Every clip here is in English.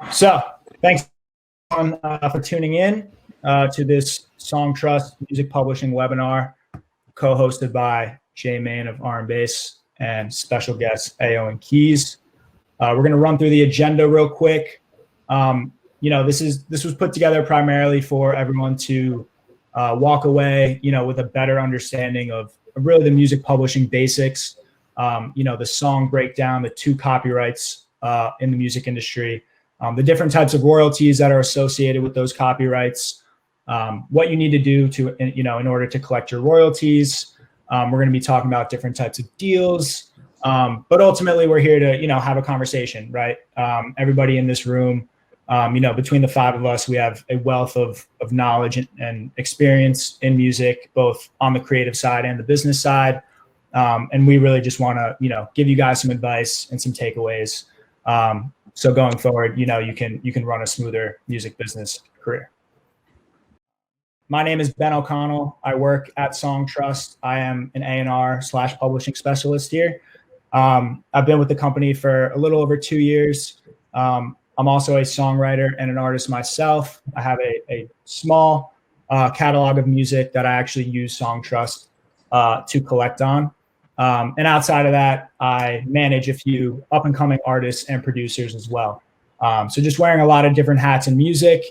So thanks for tuning in to this Song Trust Music Publishing webinar, co-hosted by Maine of RnBass and special guest Ayo N Keyz. We're going to run through the agenda real quick. This was put together primarily for everyone to walk away, with a better understanding of really the music publishing basics. The song breakdown, the two copyrights in the music industry, the different types of royalties that are associated with those copyrights, what you need to do to, in order to collect your royalties. We're going to be talking about different types of deals, but ultimately we're here to, have a conversation, right? Everybody in this room, between the five of us, we have a wealth of knowledge and experience in music, both on the creative side and the business side. And we really just want to, give you guys some advice and some takeaways. So going forward, you can run a smoother music business career. My name is Ben O'Connell. I work at Song Trust. I am an A&R/publishing specialist here. I've been with the company for a little over 2 years. I'm also a songwriter and an artist myself. I have a small catalog of music that I actually use Song Trust to collect on. And outside of that, I manage a few up-and-coming artists and producers as well. So just wearing a lot of different hats in music.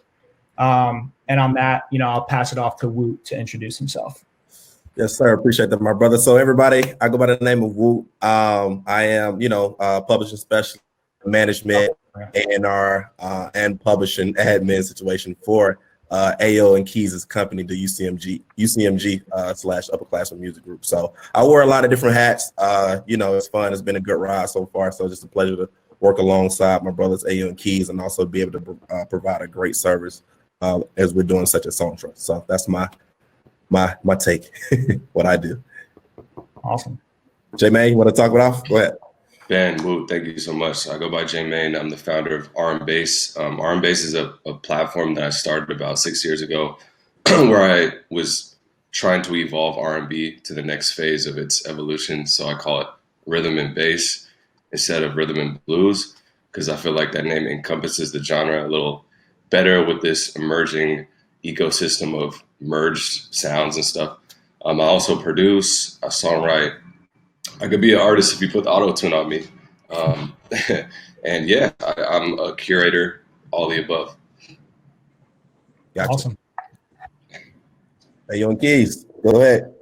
And on that, I'll pass it off to Woot to introduce himself. Yes, sir. Appreciate that, my brother. So everybody, I go by the name of Woot. I am, publishing specialist, management, A&R, and publishing admin situation for Ayo N Keyz' company, the UCMG / Upper Classroom Music Group. So I wear a lot of different hats. It's fun. It's been a good ride so far. So it's just a pleasure to work alongside my brothers Ayo N Keyz and also be able to provide a great service as we're doing such a Song Trust. So that's my take, what I do. Awesome. J-Maine, you want to talk it off? Go ahead. Ben, Woot, thank you so much. I go by Maine. I'm the founder of RnBass. RnBass is a platform that I started about 6 years ago where I was trying to evolve R&B to the next phase of its evolution. So I call it rhythm and bass instead of rhythm and blues, because I feel like that name encompasses the genre a little better with this emerging ecosystem of merged sounds and stuff. I also produce, I songwrite. I could be an artist if you put the auto-tune on me. And yeah, I'm a curator, all the above. Gotcha. Awesome. Ayo N Keyz, go ahead.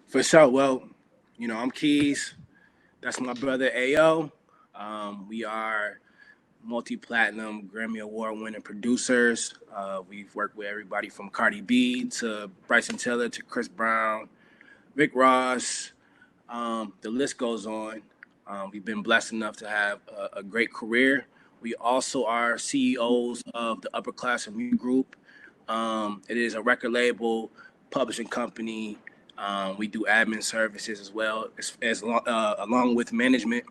For sure. Well, I'm Keyz. That's my brother Ayo. We are multi-platinum Grammy Award winning producers. We've worked with everybody from Cardi B to Bryson Tiller to Chris Brown, Rick Ross, the list goes on. We've been blessed enough to have a great career. We also are CEOs of the Upper Classroom Music Group. It is a record label, publishing company. We do admin services as well, along with management.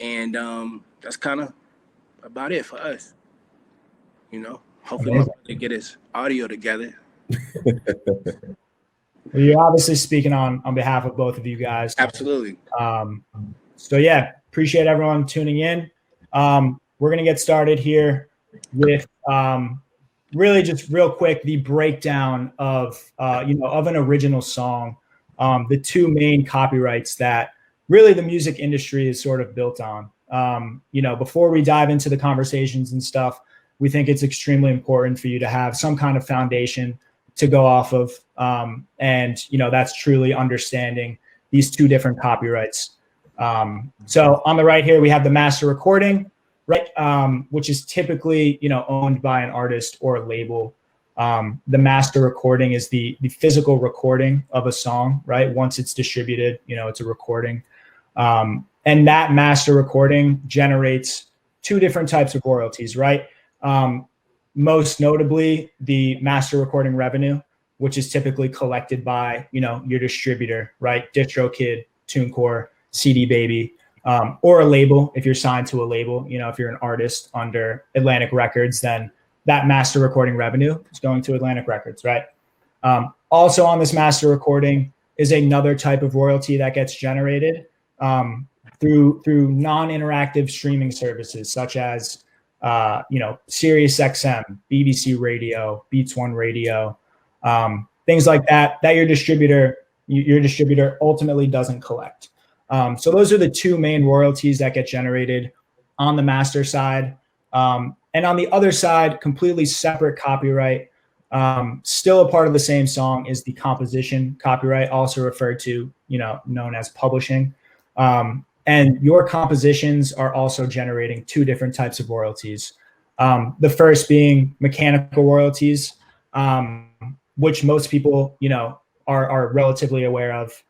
And that's kind of about it for us. Hopefully my brother get his audio together. You're obviously speaking on behalf of both of you guys. Absolutely. So yeah, appreciate everyone tuning in. We're going to get started here with really just real quick, the breakdown of an original song, the two main copyrights that really the music industry is sort of built on. Before we dive into the conversations and stuff, we think it's extremely important for you to have some kind of foundation to go off of. And that's truly understanding these two different copyrights. So on the right here, we have the master recording, right? Which is typically, owned by an artist or a label. The master recording is the physical recording of a song, right? Once it's distributed, it's a recording. And that master recording generates two different types of royalties, right? Most notably, the master recording revenue, which is typically collected by, your distributor, right? DistroKid, TuneCore, CD Baby, or a label. If you're signed to a label, if you're an artist under Atlantic Records, then that master recording revenue is going to Atlantic Records, right? Also on this master recording is another type of royalty that gets generated through non-interactive streaming services such as Sirius XM, BBC Radio, Beats One Radio, things like that your distributor ultimately doesn't collect. So those are the two main royalties that get generated on the master side. And on the other side, completely separate copyright, still a part of the same song, is the composition copyright, also referred to, known as publishing. And your compositions are also generating two different types of royalties. The first being mechanical royalties, which most people, are relatively aware of,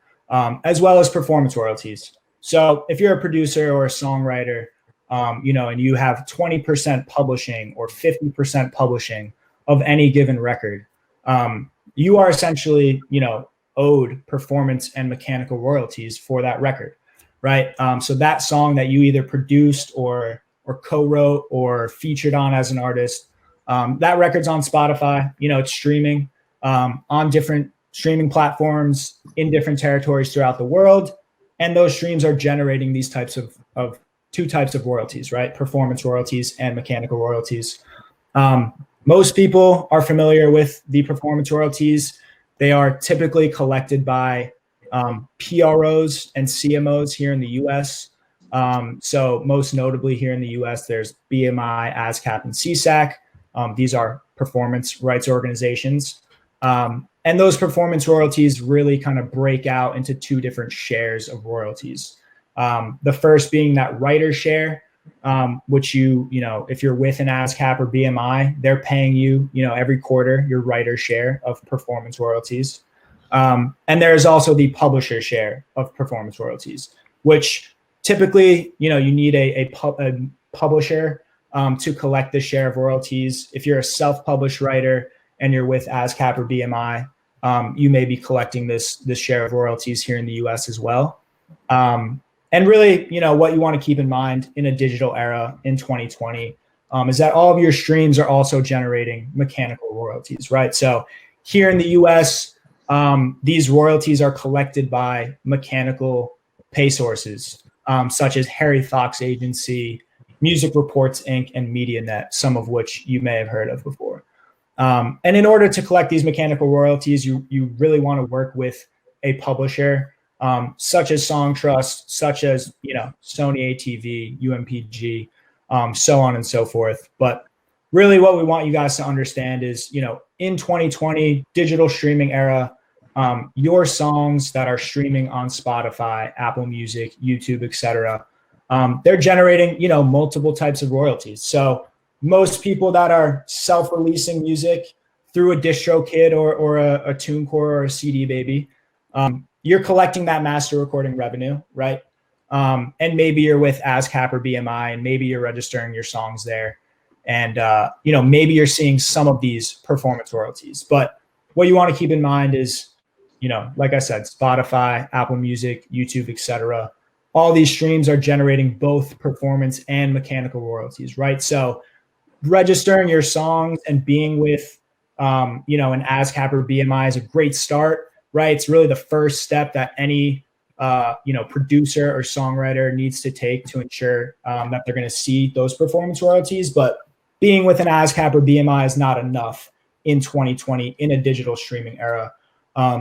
as well as performance royalties. So if you're a producer or a songwriter, and you have 20% publishing or 50% publishing of any given record, you are essentially, owed performance and mechanical royalties for that record, right? So that song that you either produced or co-wrote or featured on as an artist, that record's on Spotify, it's streaming on different streaming platforms in different territories throughout the world. And those streams are generating these types of two types of royalties, right? Performance royalties and mechanical royalties. Most people are familiar with the performance royalties. They are typically collected by PROs and CMOs here in the US. So most notably here in the US, there's BMI, ASCAP, and CSAC. These are performance rights organizations. And those performance royalties really kind of break out into two different shares of royalties. The first being that writer share, which if you're with an ASCAP or BMI, they're paying you, every quarter, your writer share of performance royalties. And there's also the publisher share of performance royalties, which typically, you need a publisher to collect the share of royalties. If you're a self-published writer and you're with ASCAP or BMI, you may be collecting this share of royalties here in the US as well. And really, what you want to keep in mind in a digital era in 2020 is that all of your streams are also generating mechanical royalties, right? So here in the US, these royalties are collected by mechanical pay sources, such as Harry Fox Agency, Music Reports Inc., and MediaNet, some of which you may have heard of before. And in order to collect these mechanical royalties, you really want to work with a publisher, such as Songtrust, such as Sony ATV, UMPG, so on and so forth. But really, what we want you guys to understand is, in 2020 digital streaming era, your songs that are streaming on Spotify, Apple Music, YouTube, etc., they're generating multiple types of royalties. So most people that are self-releasing music through a DistroKid or a TuneCore or a CD Baby, you're collecting that master recording revenue, right? And maybe you're with ASCAP or BMI, and maybe you're registering your songs there. And, maybe you're seeing some of these performance royalties. But what you want to keep in mind is, like I said, Spotify, Apple Music, YouTube, etc., all these streams are generating both performance and mechanical royalties, right? So registering your songs and being with, an ASCAP or BMI is a great start, right? It's really the first step that any, producer or songwriter needs to take to ensure that they're going to see those performance royalties. But being with an ASCAP or BMI is not enough in 2020 in a digital streaming era.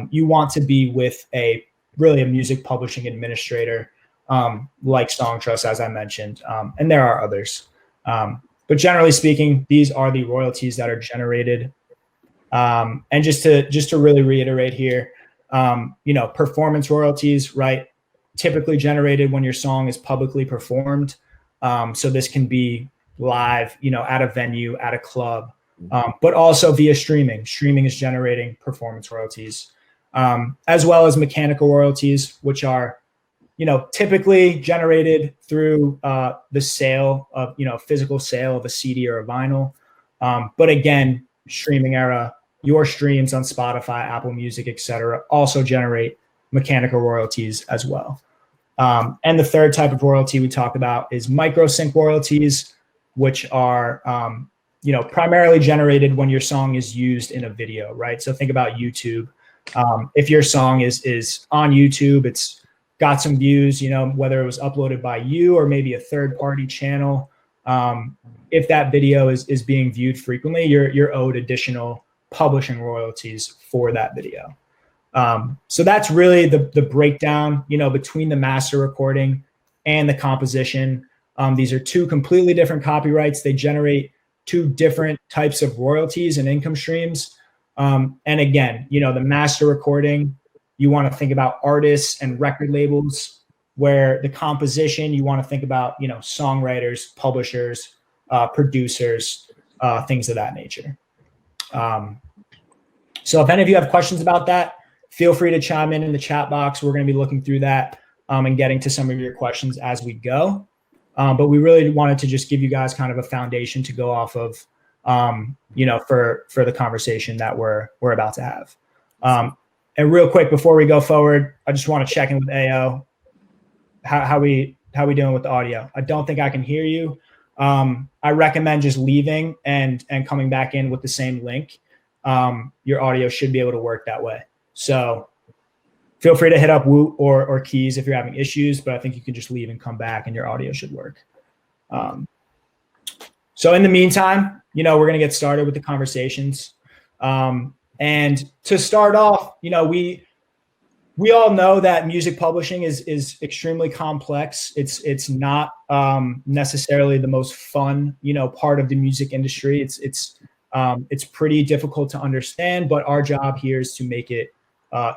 You want to be with a music publishing administrator like Songtrust, as I mentioned, and there are others. But generally speaking, these are the royalties that are generated. And just to really reiterate here, performance royalties, right, typically generated when your song is publicly performed. So this can be live, at a venue, at a club, but also via streaming. Streaming is generating performance royalties, as well as mechanical royalties, which are typically generated through the sale of, physical sale of a CD or a vinyl. But again, streaming era, your streams on Spotify, Apple Music, etc., also generate mechanical royalties as well. And the third type of royalty we talked about is microsync royalties, which are primarily generated when your song is used in a video, right? So think about YouTube. If your song is on YouTube, it's got some views, you know, whether it was uploaded by you or maybe a third party channel, if that video is being viewed frequently, you're owed additional publishing royalties for that video. So that's really the breakdown, you know, between the master recording and the composition. These are two completely different copyrights. They generate two different types of royalties and income streams. And again, you know, the master recording, you want to think about artists and record labels, where the composition, you want to think about, you know, songwriters, publishers, producers, things of that nature. So if any of you have questions about that, feel free to chime in the chat box. We're going to be looking through that and getting to some of your questions as we go. But we really wanted to just give you guys kind of a foundation to go off of, you know, for the conversation that we're about to have. And real quick, before we go forward, I just want to check in with Ayo. How we doing with the audio? I don't think I can hear you. I recommend just leaving and coming back in with the same link. Your audio should be able to work that way. So feel free to hit up Woot or Keyz if you're having issues, but I think you can just leave and come back and your audio should work. So in the meantime, you know, we're going to get started with the conversations. And to start off, you know, we all know that music publishing is extremely complex. It's not necessarily the most fun, you know, part of the music industry. It's pretty difficult to understand, but our job here is to make it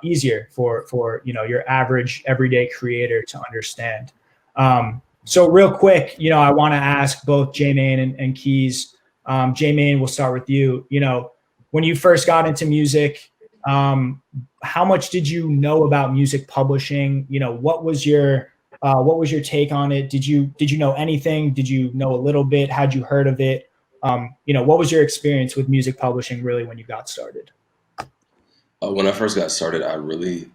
easier for you know, your average everyday creator to understand. So real quick, you know, I want to ask both J-Maine and Keyz. J-Maine, we'll start with you. You know, when you first got into music, how much did you know about music publishing? You know, what was your take on it? Did you know anything? Did you know a little bit? Had you heard of it? You know, what was your experience with music publishing really when you got started? When I first got started, I really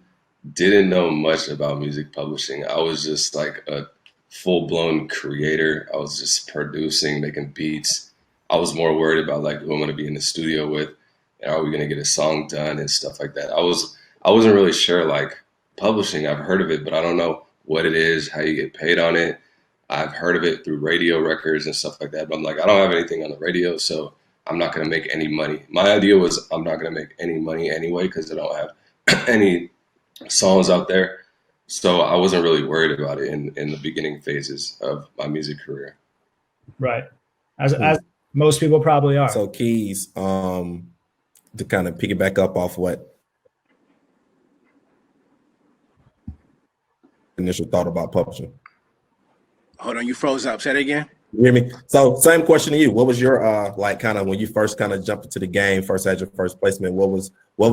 didn't know much about music publishing. I was just like a full-blown creator. I was just producing, making beats. I was more worried about like who I'm going to be in the studio with, and are we going to get a song done and stuff like that. I wasn't really sure like publishing. I've heard of it, but I don't know what it is, how you get paid on it. I've heard of it through radio records and stuff like that, but I'm like, I don't have anything on the radio, so I'm not going to make any money. My idea was I'm not going to make any money anyway because I don't have any songs out there. So I wasn't really worried about it in the beginning phases of my music career. Right. As most people probably are. So Keyz, to kind of piggyback up off what initial thought about publishing. Hold on, you froze up. Say that again. You hear me? So same question to you. What was your like kind of when you first kind of jumped into the game, first had your first placement, what was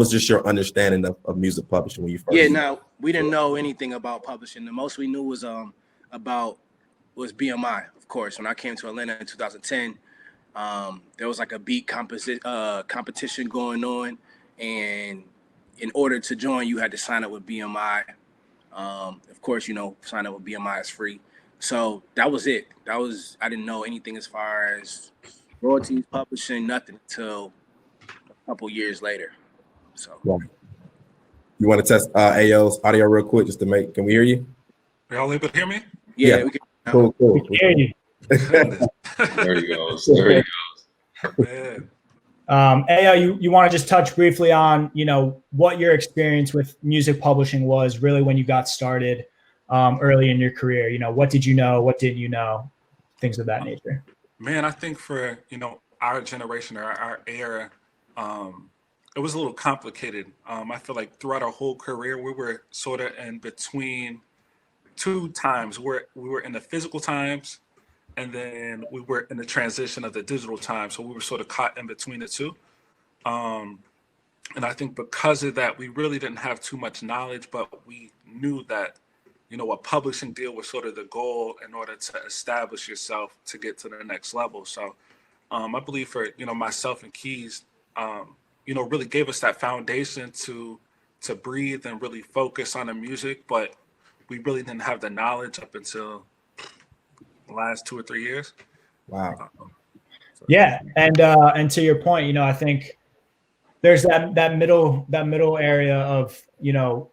just your understanding of music publishing when you first? Yeah, no, we didn't know anything about publishing. The most we knew was was BMI, of course. When I came to Atlanta in 2010, there was like a beat competition going on, and in order to join, you had to sign up with BMI. Of course, you know, sign up with BMI is free. So that was it. I didn't know anything as far as royalties, publishing, nothing until a couple years later. So you want to test Ayo's audio real quick just to make, can we hear you? Are y'all able to hear me? Yeah. We can, Cool. We can hear you. There he goes. There he goes. Man. Ayo, you want to just touch briefly on, you know, what your experience with music publishing was really when you got started early in your career. You know, what did you know? What didn't you know? Things of that nature. Man, I think for, you know, our generation or our era, it was a little complicated. I feel like throughout our whole career, we were sort of in between two times where we were in the physical times and then we were in the transition of the digital time. So we were sort of caught in between the two. And I think because of that, we really didn't have too much knowledge, but we knew that, you know, a publishing deal was sort of the goal in order to establish yourself to get to the next level. So I believe for, you know, myself and Keyz, you know, really gave us that foundation to breathe and really focus on the music, but we really didn't have the knowledge up until the last 2 or 3 years. Wow. Yeah, and to your point, you know, I think there's that middle area of, you know,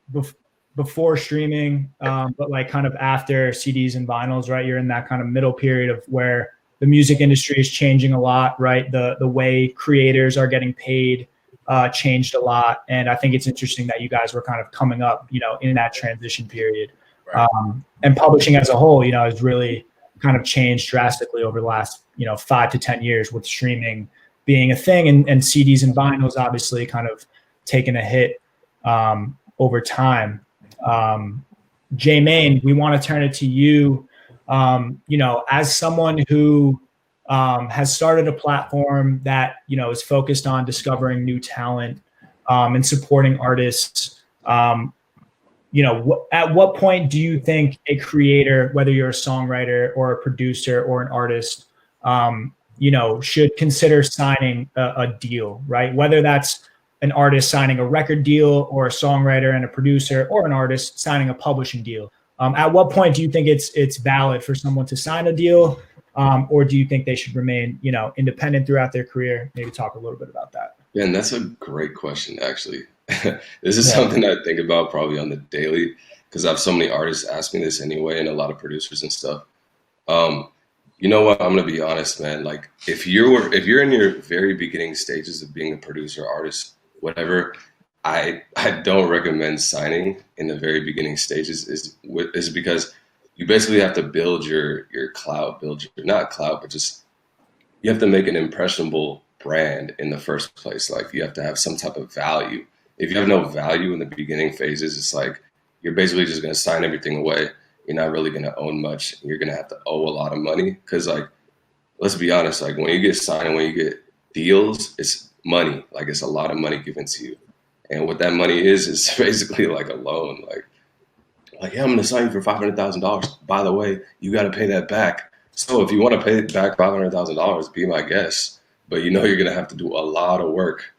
before streaming, but like kind of after CDs and vinyls, right? You're in that kind of middle period of where the music industry is changing a lot, right? The way creators are getting paid changed a lot, and I think it's interesting that you guys were kind of coming up, you know, in that transition period. Right. And publishing as a whole, you know, has really kind of changed drastically over the last, you know, 5 to 10 years with streaming being a thing, and CDs and vinyls obviously kind of taking a hit over time. J Maine, we want to turn it to you. You know, as someone who has started a platform that, you know, is focused on discovering new talent and supporting artists. You know, at what point do you think a creator, whether you're a songwriter or a producer or an artist, you know, should consider signing a deal, right? Whether that's an artist signing a record deal, or a songwriter and a producer, or an artist signing a publishing deal. At what point do you think it's valid for someone to sign a deal, or do you think they should remain, you know, independent throughout their career? Maybe talk a little bit about that. Yeah, and that's a great question, actually. This is something I think about probably on the daily, because I have so many artists ask me this anyway, and a lot of producers and stuff. You know what? I'm gonna be honest, man. Like, if you're in your very beginning stages of being a producer, artist, whatever, I don't recommend signing in the very beginning stages. Is because you basically have to build your clout, build your, not clout, but just, you have to make an impressionable brand in the first place. Like, you have to have some type of value. If you have no value in the beginning phases, it's like you're basically just going to sign everything away. You're not really going to own much. You're going to have to owe a lot of money, because, like, let's be honest, like, when you get signed, when you get deals, it's money. Like, it's a lot of money given to you. And what that money is basically like a loan. Like, yeah, I'm going to sign you for $500,000. By the way, you got to pay that back. So if you want to pay back $500,000, be my guest. But you know you're going to have to do a lot of work.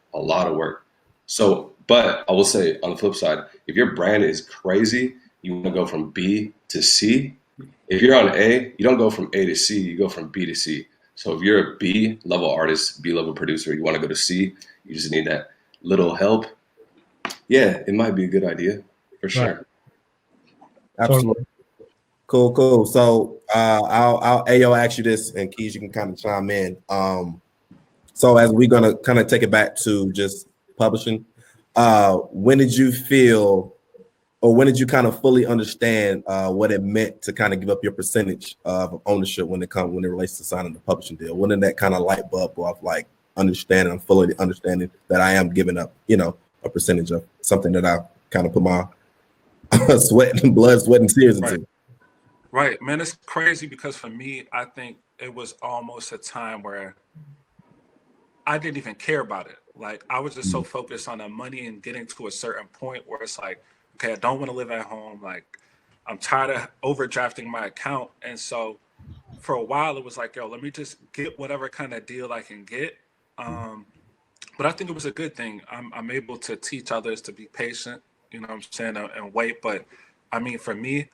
So, but I will say, on the flip side, if your brand is crazy, you want to go from B to C. If you're on A, you don't go from A to C, you go from B to C. So if you're a B level artist, B level producer, you want to go to C, you just need that little help. Yeah, it might be a good idea for sure. Right. Absolutely. Cool. So I'll Ayo ask you this, and Keyz, you can kind of chime in. So as we're gonna kind of take it back to just publishing, when did you feel, or when did you kind of fully understand what it meant to kind of give up your percentage of ownership when it relates to signing the publishing deal? When did that kind of light bulb go off, like, understanding, I'm fully understanding that I am giving up, you know, a percentage of something that I kind of put my sweat and tears into? Right, man, it's crazy, because for me, I think it was almost a time where I didn't even care about it. Like, I was just so focused on the money and getting to a certain point where it's like, okay, I don't want to live at home. Like, I'm tired of overdrafting my account. And so for a while, it was like, yo, let me just get whatever kind of deal I can get. But I think it was a good thing. I'm able to teach others to be patient, you know what I'm saying, and wait. But I mean, for me,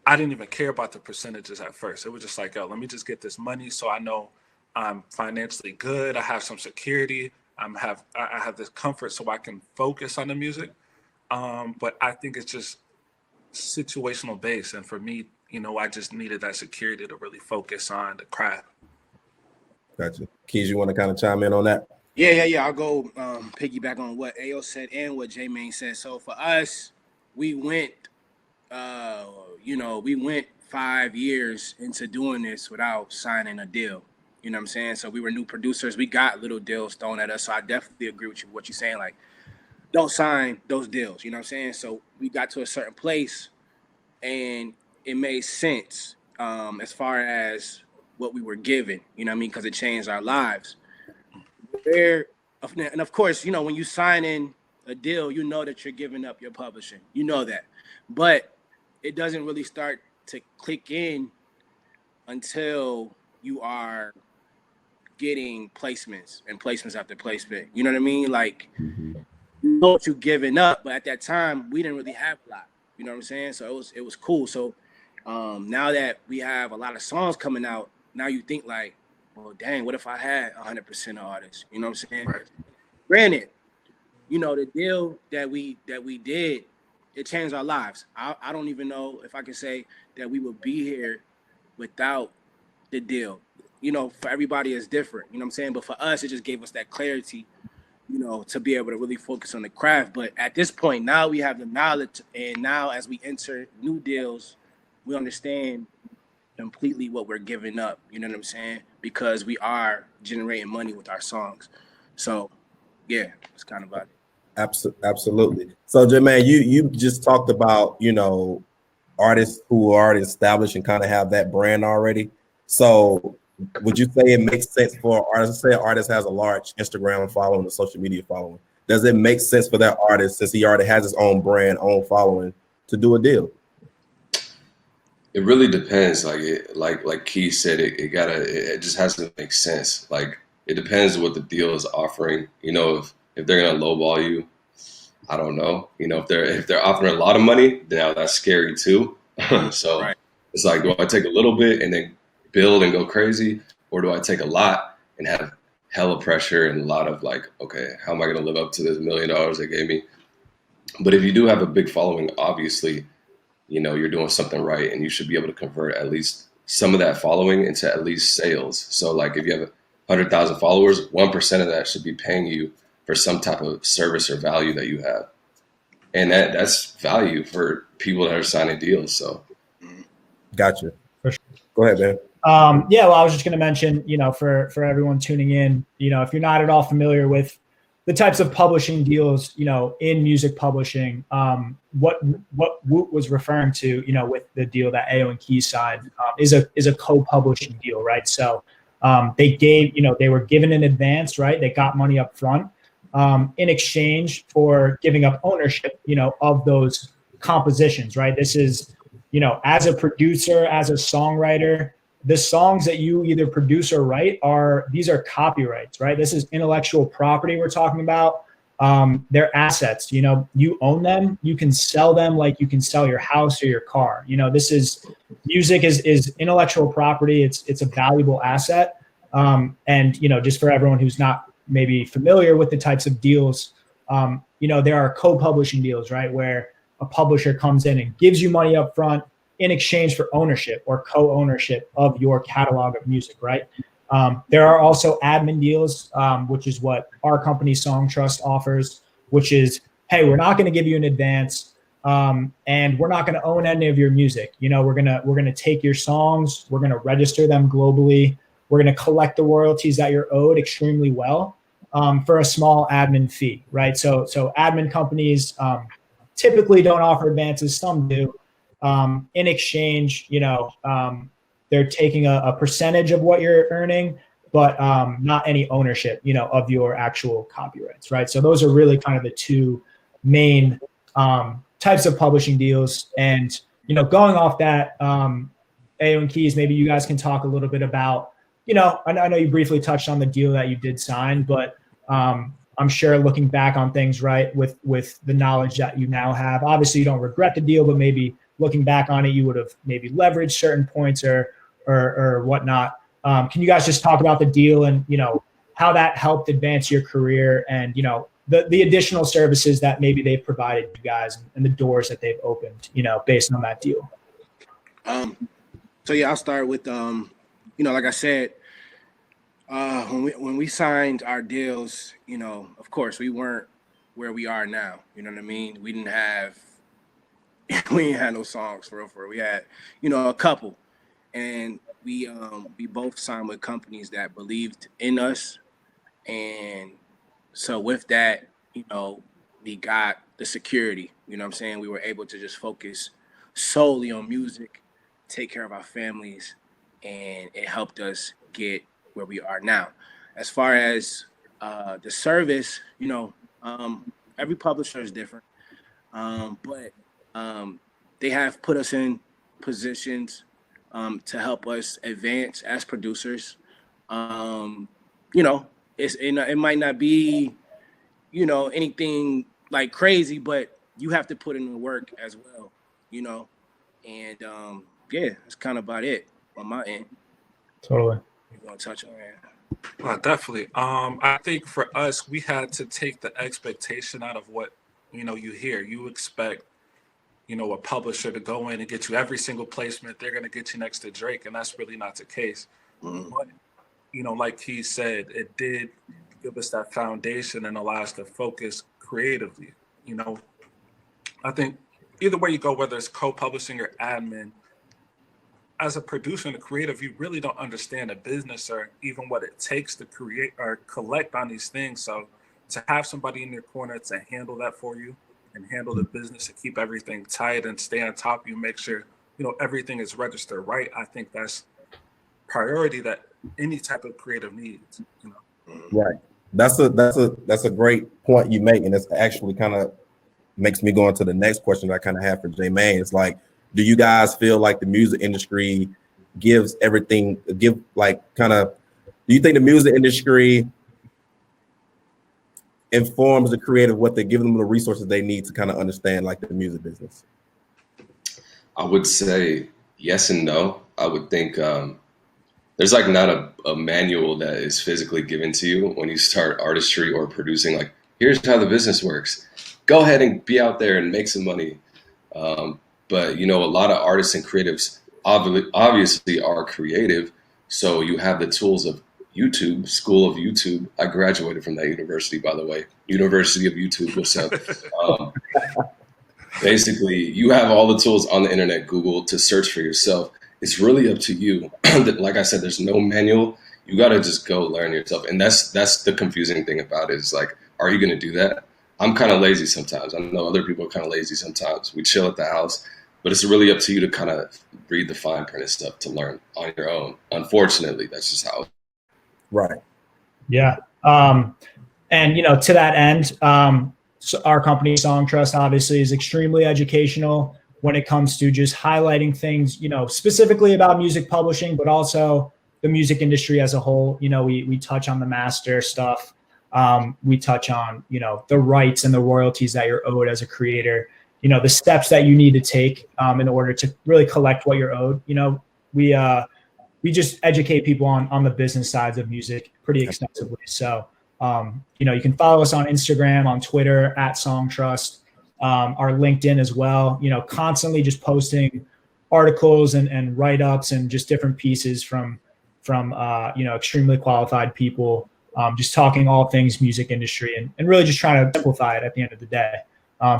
I didn't even care about the percentages at first. It was just like, yo, let me just get this money so I know I'm financially good. I have some security. I have this comfort so I can focus on the music. But I think it's just situational based. And for me, you know, I just needed that security to really focus on the craft. Gotcha. Keyz, you want to kind of chime in on that? Yeah. I'll go piggyback on what Ayo said and what J Maine said. So for us, we went, we went 5 years into doing this without signing a deal. You know what I'm saying? So we were new producers. We got little deals thrown at us. So I definitely agree with you, what you're saying. Like, don't sign those deals. You know what I'm saying? So we got to a certain place, and it made sense as far as what we were given. You know what I mean? Because it changed our lives. And of course, you know, when you sign in a deal, you know that you're giving up your publishing. You know that. But it doesn't really start to click in until you are getting placements and placements after placement. You know what I mean? Like, you know what you're giving up, but at that time we didn't really have a lot. You know what I'm saying? So it was cool. So now that we have a lot of songs coming out, now you think like, well, dang, what if I had 100% of artists? You know what I'm saying? Right. Granted, you know, the deal that we did it changed our lives. I don't even know if I can say that we would be here without the deal. You know, for everybody it's different. You know what I'm saying? But for us, it just gave us that clarity, you know, to be able to really focus on the craft. But at this point, now we have the knowledge, and now as we enter new deals, we understand completely what we're giving up. You know what I'm saying? Because we are generating money with our songs. So, yeah, it's kind of about it. Absolutely. So, Jermaine, you just talked about, you know, artists who are already established and kind of have that brand already. So, would you say it makes sense for artists? Say an artist has a large Instagram following, a social media following. Does it make sense for that artist, since he already has his own brand, own following, to do a deal? It really depends. Like Keyz said, it just has to make sense. Like, it depends what the deal is offering. You know, if they're gonna lowball you, I don't know. You know, if they're offering a lot of money, now that's scary too. So Right. it's like, do I take a little bit and then build and go crazy, or do I take a lot and have hella pressure and a lot of like, okay, how am I gonna live up to this $1 million they gave me? But if you do have a big following, obviously, you know, you're doing something right, and you should be able to convert at least some of that following into at least sales. So like, if you have 100,000 followers, 1% of that should be paying you for some type of service or value that you have. And that's value for people that are signing deals. So Gotcha. For sure. Go ahead, man. Yeah, well, I was just going to mention, you know, for everyone tuning in, you know, if you're not at all familiar with the types of publishing deals, you know, in music publishing, what Woot was referring to, you know, with the deal that Ayo N Keyz signed, is a co-publishing deal, right? So they were given in advance, right? They got money up front in exchange for giving up ownership, you know, of those compositions, right? This is, you know, as a producer, as a songwriter, the songs that you either produce or write these are copyrights, right? This is intellectual property we're talking about. They're assets, you know, you own them, you can sell them like you can sell your house or your car. You know, music is intellectual property. It's a valuable asset. And, you know, just for everyone who's not maybe familiar with the types of deals, you know, there are co-publishing deals, right? Where a publisher comes in and gives you money up front in exchange for ownership or co-ownership of your catalog of music, right? There are also admin deals, which is what our company Song Trust offers, which is, hey, we're not going to give you an advance, and we're not going to own any of your music. You know, we're gonna take your songs, we're gonna register them globally, we're gonna collect the royalties that you're owed extremely well, for a small admin fee, right? So admin companies typically don't offer advances, some do. In exchange, you know, they're taking a percentage of what you're earning, but not any ownership, you know, of your actual copyrights, right? So those are really kind of the two main types of publishing deals. And, you know, going off that, Ayo N Keyz, maybe you guys can talk a little bit about, you know, I know you briefly touched on the deal that you did sign, but I'm sure looking back on things, right, with the knowledge that you now have, obviously you don't regret the deal, but maybe looking back on it, you would have maybe leveraged certain points or whatnot. Can you guys just talk about the deal and, you know, how that helped advance your career and, you know, the additional services that maybe they've provided you guys and the doors that they've opened, you know, based on that deal? So yeah, I'll start with you know, like I said, when we signed our deals, you know, of course we weren't where we are now. You know what I mean? We didn't have no songs for real. We had, you know, a couple, and we both signed with companies that believed in us, and so with that, you know, we got the security. You know what I'm saying? We were able to just focus solely on music, take care of our families, and it helped us get where we are now. As far as the service, you know, every publisher is different, but they have put us in positions to help us advance as producers. You know, it might not be, you know, anything like crazy, but you have to put in the work as well, you know. And yeah, that's kind of about it on my end. Totally. You want to touch on that? Well, definitely. I think for us, we had to take the expectation out of what, you know, you hear. You expect a publisher to go in and get you every single placement. They're going to get you next to Drake, and that's really not the case. But, like he said, it did give us that foundation and allow us to focus creatively. I think either way you go, whether it's co-publishing or admin, as a producer and a creative, you really don't understand a business or even what it takes to create or collect on these things. So to have somebody in your corner to handle that for you and handle the business and keep everything tight and stay on top of you, make sure, everything is registered right. I think that's priority that any type of creative needs. Right. That's a great point you make, and it's actually kind of makes me go into the next question that I kind of have for J-Maine. It's like, do you guys feel like the music industry do you think the music industry informs the creative, what they give them the resources they need to kind of understand like the music business? I would say yes and no. I would think there's like not a manual that is physically given to you when you start artistry or producing. Like, here's how the business works. Go ahead and be out there and make some money. But a lot of artists and creatives obviously are creative. So you have the tools of YouTube, School of YouTube. I graduated from that university, by the way. University of YouTube, what's up? Basically, you have all the tools on the internet, Google, to search for yourself. It's really up to you. Like I said, there's no manual. You got to just go learn yourself. And that's the confusing thing about it is like, are you going to do that? I'm kind of lazy sometimes. I know other people are kind of lazy sometimes. We chill at the house, but it's really up to you to kind of read the fine print and stuff to learn on your own. Unfortunately, that's just how. Right. Yeah. And, to that end, so our company, Song Trust, obviously is extremely educational when it comes to just highlighting things, specifically about music publishing, but also the music industry as a whole. We touch on the master stuff. We touch on, the rights and the royalties that you're owed as a creator, the steps that you need to take in order to really collect what you're owed. We just educate people on the business sides of music pretty extensively. So, you can follow us on Instagram, on Twitter @SongTrust, our LinkedIn as well, constantly just posting articles and write-ups and just different pieces from extremely qualified people, just talking all things music industry and really just trying to simplify it at the end of the day.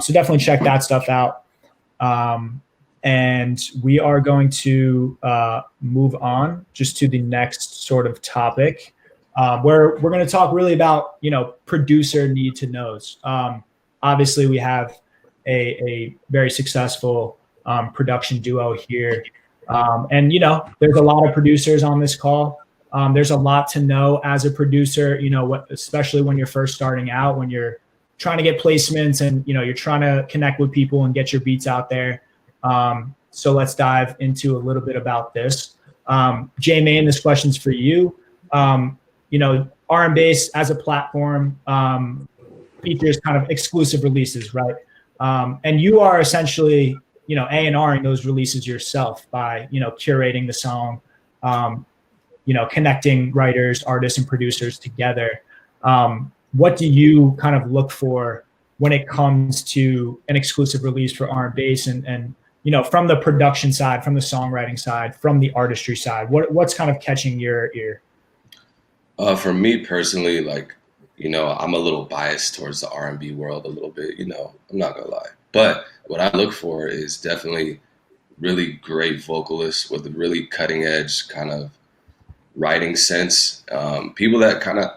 So definitely check that stuff out. And we are going to move on just to the next sort of topic, where we're going to talk really about, producer need to knows. Obviously, we have a very successful production duo here. And, there's a lot of producers on this call. There's a lot to know as a producer, especially when you're first starting out, when you're trying to get placements and, you're trying to connect with people and get your beats out there. So let's dive into a little bit about this. J-Maine, this question's for you. RnBass as a platform features kind of exclusive releases, right? And you are essentially, A&Ring those releases yourself by, curating the song, connecting writers, artists, and producers together. What do you kind of look for when it comes to an exclusive release for RnBass and from the production side, from the songwriting side, from the artistry side, what's kind of catching your ear? For me personally, I'm a little biased towards the R&B world a little bit, I'm not gonna lie. But what I look for is definitely really great vocalists with a really cutting edge kind of writing sense. People that kind of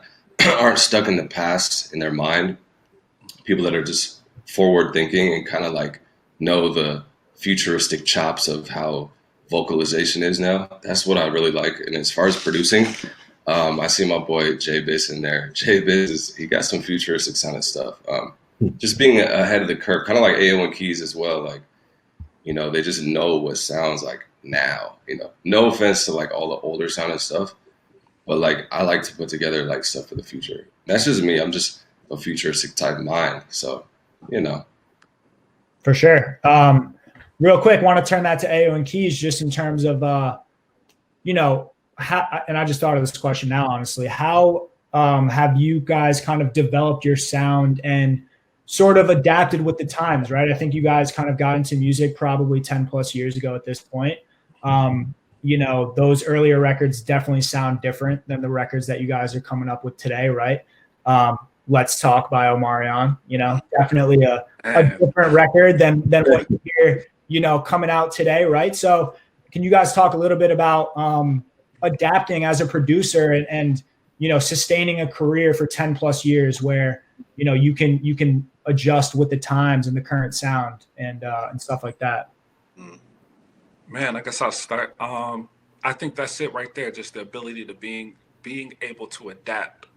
aren't stuck in the past in their mind. People that are just forward thinking and kind of know the futuristic chops of how vocalization is now. That's what I really like. And as far as producing, I see my boy J-Biz in there. J-Biz, he got some futuristic sounding stuff. Just being ahead of the curve, kind of like Ayo N Keyz as well. They just know what sounds like now. No offense to all the older sounding stuff, but I like to put together stuff for the future. That's just me. I'm just a futuristic type mind. So, For sure. Real quick, want to turn that to Ayo N Keyz just in terms of, how, and I just thought of this question now, honestly, how have you guys kind of developed your sound and, sort of adapted with the times, right? I think you guys kind of got into music probably 10 plus years ago at this point. You know, those earlier records definitely sound different than the records that you guys are coming up with today, right? Let's Talk by Omarion, you know, definitely a different record than what you hear, you know, coming out today, right? So can you guys talk a little bit about adapting as a producer and you know, sustaining a career for 10 plus years where, you know, you can adjust with the times and the current sound and stuff like that? Man, I guess I'll start. I think that's it right there. Just the ability to being able to adapt.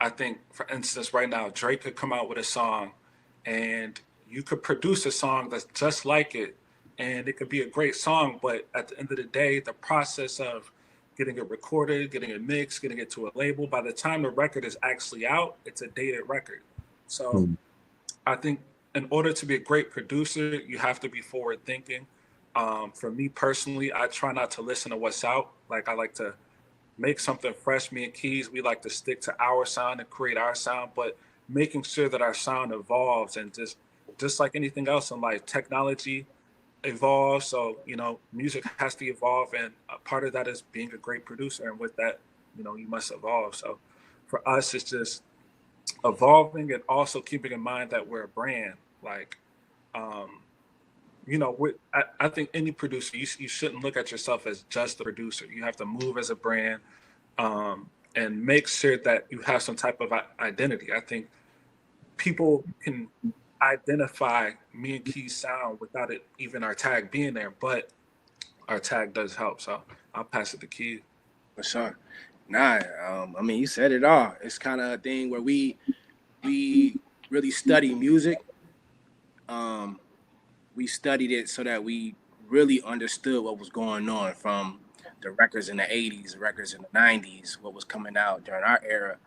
I think, for instance, right now, Drake could come out with a song and you could produce a song that's just like it and it could be a great song. But at the end of the day, the process of getting it recorded, getting it mixed, getting it to a label, by the time the record is actually out, it's a dated record. So I think in order to be a great producer, you have to be forward thinking. For me personally, I try not to listen to what's out. Like I like to make something fresh. Me and Keyz, we like to stick to our sound and create our sound, but making sure that our sound evolves and just like anything else in life, technology evolve. So, you know, music has to evolve, and a part of that is being a great producer, and with that, you know, you must evolve. So for us, it's just evolving and also keeping in mind that we're a brand. Like you know, I think any producer, you shouldn't look at yourself as just a producer. You have to move as a brand, and make sure that you have some type of identity. I think people can identify me and Keyz sound without it even our tag being there, but our tag does help. So I'll pass it to Keyz. For sure. Nah, I mean, you said it all. It's kind of a thing where we really study music. We studied it so that we really understood what was going on, from the records in the 80s, records in the 90s, what was coming out during our era.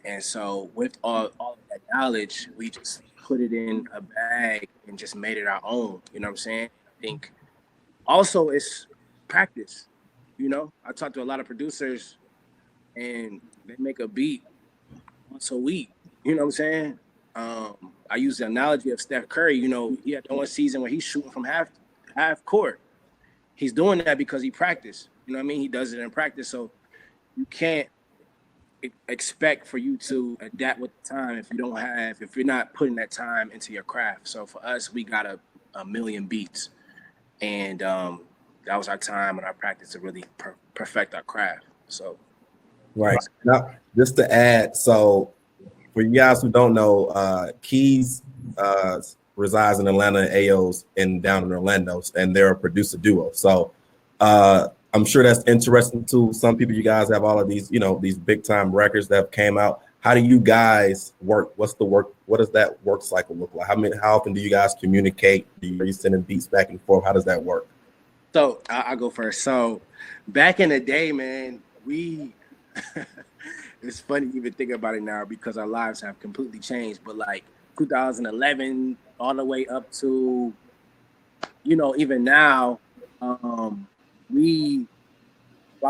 And so with all of that knowledge, we just put it in a bag and just made it our own. You know what I'm saying? I think also it's practice. You know, I talk to a lot of producers and they make a beat once a week. You know what I'm saying? I use the analogy of Steph Curry. You know, he had one season where he's shooting from half court. He's doing that because he practiced. You know what I mean? He does it in practice. So you can't expect for you to adapt with the time if you're not putting that time into your craft. So for us, we got a million beats, and that was our time and our practice to really perfect our craft. So right now, just to add, so for you guys who don't know, Keyz resides in Atlanta, and Ayo's down in Orlando, and they're a producer duo. So I'm sure that's interesting to some people. You guys have all of these, you know, these big time records that have came out. How do you guys work? What's the work? What does that work cycle look like? How often do you guys communicate? Are you sending beats back and forth? How does that work? So I'll go first. So back in the day, man, we it's funny even thinking about it now because our lives have completely changed. But like 2011 all the way up to, you know, even now, I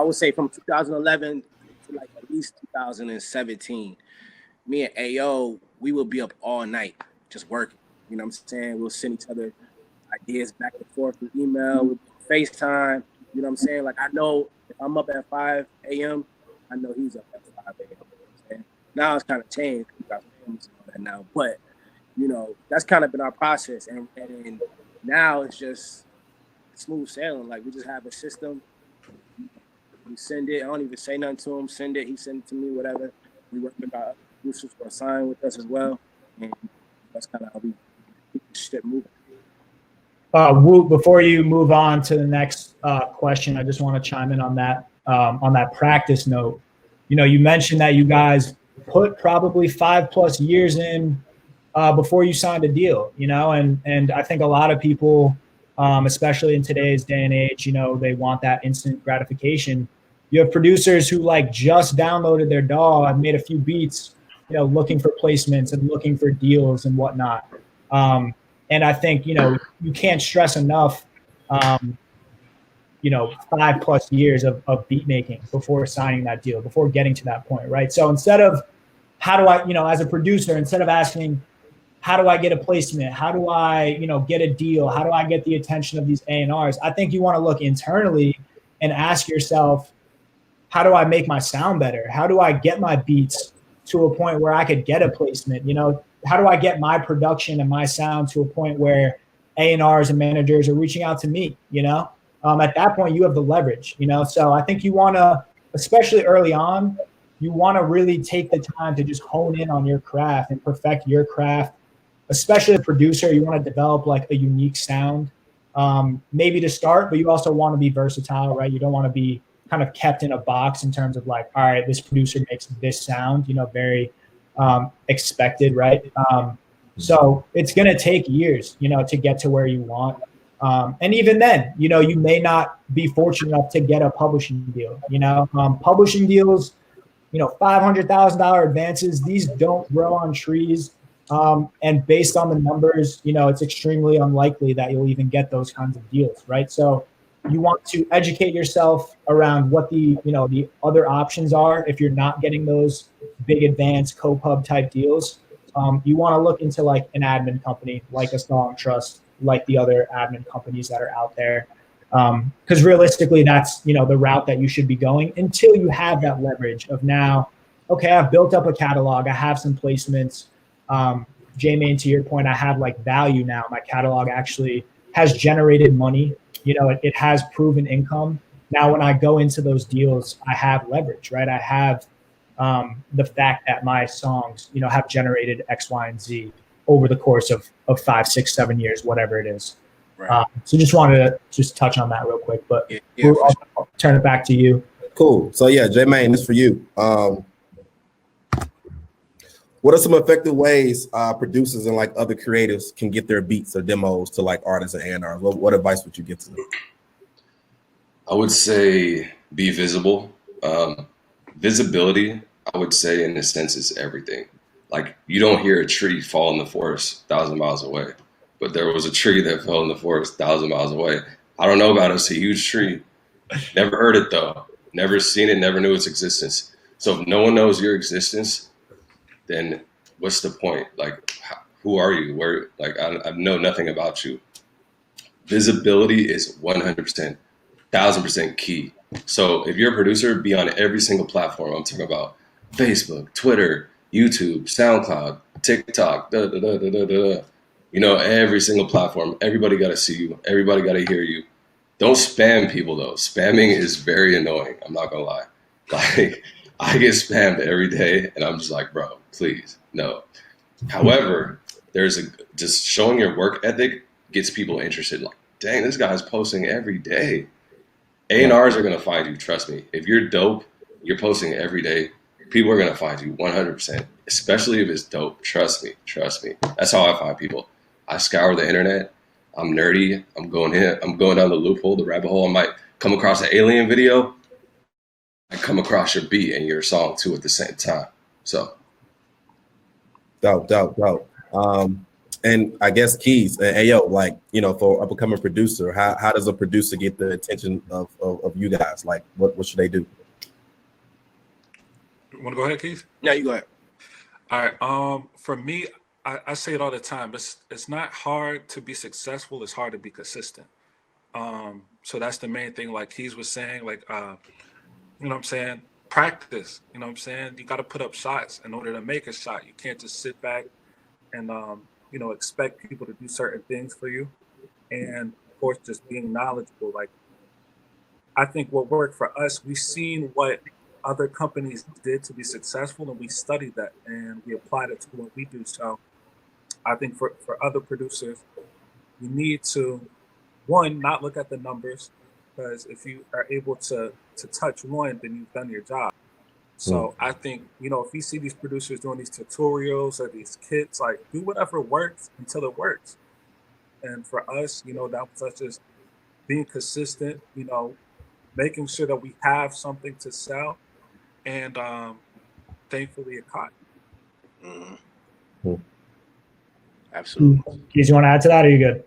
would say from 2011 to like at least 2017, me and Ayo, we will be up all night just working. You know what I'm saying? We'll send each other ideas back and forth through email, with FaceTime. You know what I'm saying? Like, I know if I'm up at 5 a.m., I know he's up at 5 a.m. You know what I'm saying? Now it's kind of changed. We got families and all that now. But, you know, that's kind of been our process. And now it's just smooth sailing. Like, we just have a system. We send it. I don't even say nothing to him. Send it. He send it to me, whatever. We work with our producers who are signed with us as well. And that's kind of how we keep the shit moving. Woot, before you move on to the next question, I just want to chime in on that practice note. You know, you mentioned that you guys put probably 5+ years in before you signed a deal, you know, and I think a lot of people, especially in today's day and age, you know, they want that instant gratification. You have producers who like just downloaded their DAW and made a few beats, you know, looking for placements and looking for deals and whatnot. And I think, you know, you can't stress enough, you know, 5+ years of beat making before signing that deal, before getting to that point, right? So instead of how do I, you know, as a producer, instead of asking, how do I get a placement? How do I, get a deal? How do I get the attention of these A&Rs? I think you want to look internally and ask yourself, how do I make my sound better? How do I get my beats to a point where I could get a placement? How do I get my production and my sound to a point where A&Rs and managers are reaching out to me? At that point, you have the leverage. So I think you want to, especially early on, you want to really take the time to just hone in on your craft and perfect your craft. Especially as a producer, you want to develop like a unique sound, maybe to start, but you also want to be versatile, right? You don't want to be kind of kept in a box in terms of like, all right, this producer makes this sound, very expected, right? So it's going to take years, to get to where you want. And even then, you may not be fortunate enough to get a publishing deal. Publishing deals, $500,000 advances, these don't grow on trees. And based on the numbers, it's extremely unlikely that you'll even get those kinds of deals, right? So you want to educate yourself around what the other options are if you're not getting those big advanced co-pub type deals. You want to look into like an admin company, like a Song Trust, like the other admin companies that are out there. Because realistically, that's, the route that you should be going until you have that leverage of now, okay, I've built up a catalog. I have some placements. J-Main, to your point, I have like value now. My catalog actually has generated money. It has proven income. Now, when I go into those deals, I have leverage, right? I have the fact that my songs, have generated X, Y, and Z over the course of 5, 6, 7 years, whatever it is. Right. So just wanted to touch on that real quick, but I'll turn it back to you. Cool. So yeah, J-Main, this is for you. What are some effective ways producers and like other creatives can get their beats or demos to like artists and A&Rs? What advice would you give to them? I would say be visible. Visibility, I would say, in a sense, is everything. Like, you don't hear a tree fall in the forest 1,000 miles away, but there was a tree that fell in the forest 1,000 miles away. I don't know about it. It's a huge tree. Never heard it though. Never seen it. Never knew its existence. So if no one knows your existence, then what's the point? Like, who are you? Where? Like, I know nothing about you. Visibility is 100%, 1,000% key. So if you're a producer, be on every single platform. I'm talking about Facebook, Twitter, YouTube, SoundCloud, TikTok, every single platform. Everybody got to see you. Everybody got to hear you. Don't spam people though. Spamming is very annoying. I'm not gonna lie. Like, I get spammed every day, and I'm just like, bro, please, no. However, just showing your work ethic gets people interested. Like, dang, this guy's posting every day. A&Rs are gonna find you. Trust me. If you're dope, you're posting every day. People are gonna find you 100%. Especially if it's dope. Trust me. Trust me. That's how I find people. I scour the internet. I'm nerdy. I'm going down the loophole, the rabbit hole. I might come across an alien video. I come across your beat and your song too at the same time. So dope. And I guess Keyz, Ayo, like, for a becoming producer, how does a producer get the attention of you guys? Like, what should they do? You want to go ahead, Keyz? Yeah, you go ahead. All right. For me, I say it all the time. It's not hard to be successful. It's hard to be consistent. So that's the main thing. Like Keyz was saying, like, you know what I'm saying? Practice. You know what I'm saying? You got to put up shots in order to make a shot. You can't just sit back and expect people to do certain things for you. And of course, just being knowledgeable. Like, I think what worked for us, we've seen what other companies did to be successful, and we studied that and we applied it to what we do. So I think for other producers, you need to, one, not look at the numbers, because if you are able to touch one, then you've done your job. So I think, if you see these producers doing these tutorials or these kits, like, do whatever works until it works. And for us, that was us just being consistent, making sure that we have something to sell. And thankfully it caught. Mm-hmm. Absolutely. Keyz, you want to add to that, or are you good?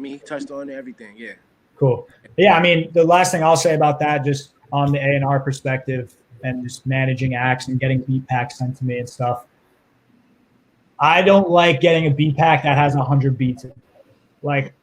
He touched on everything. Yeah. Cool. Yeah, the last thing I'll say about that, just on the A&R perspective and just managing acts and getting beat packs sent to me and stuff. I don't like getting a beat pack that has 100 beats in it. Like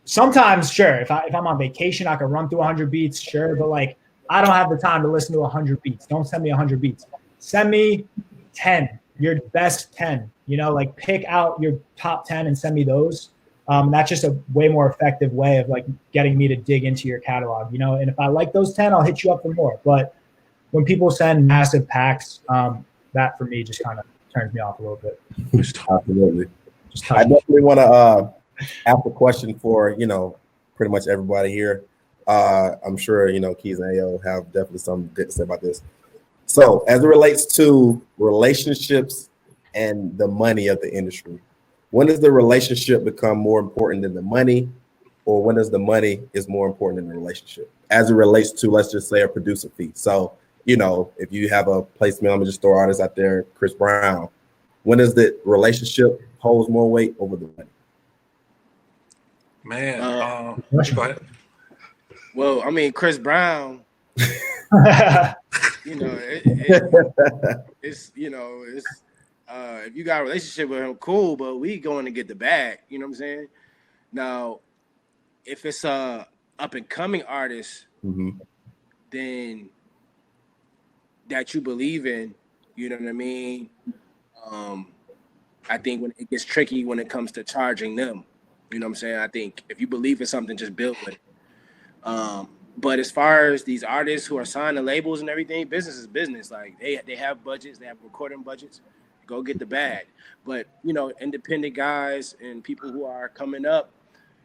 sometimes, sure, if I'm on vacation, I can run through 100 beats, sure, but like I don't have the time to listen to 100 beats. Don't send me 100 beats. Send me 10, your best 10. You know, like pick out your top 10 and send me those. That's just a way more effective way of like getting me to dig into your catalog, you know. And if I like those 10, I'll hit you up for more. But when people send massive packs, that for me just kind of turns me off a little bit. Absolutely. I definitely want to ask a question for, you know, pretty much everybody here. I'm sure, you know, Keyz and Ayo have definitely something good to say about this. So as it relates to relationships and the money of the industry, when does the relationship become more important than the money, or when does the money is more important than the relationship as it relates to, let's just say, a producer fee? So, you know, if you have a placement, I'm gonna just throw artists out there, Chris Brown, when does the relationship holds more weight over the money? Man, go ahead. Well, I mean, Chris Brown, you know, it's you know, it's if you got a relationship with him, cool, but we going to get the bag. You know what I'm saying? Now, if it's a up and coming artist, then that you believe in, you know what I mean? I think when it gets tricky when it comes to charging them, you know what I'm saying? I think if you believe in something, just build with it. But as far as these artists who are signed to labels and everything, business is business. Like they have budgets, they have recording budgets. Go get the bag. But you know, independent guys and people who are coming up,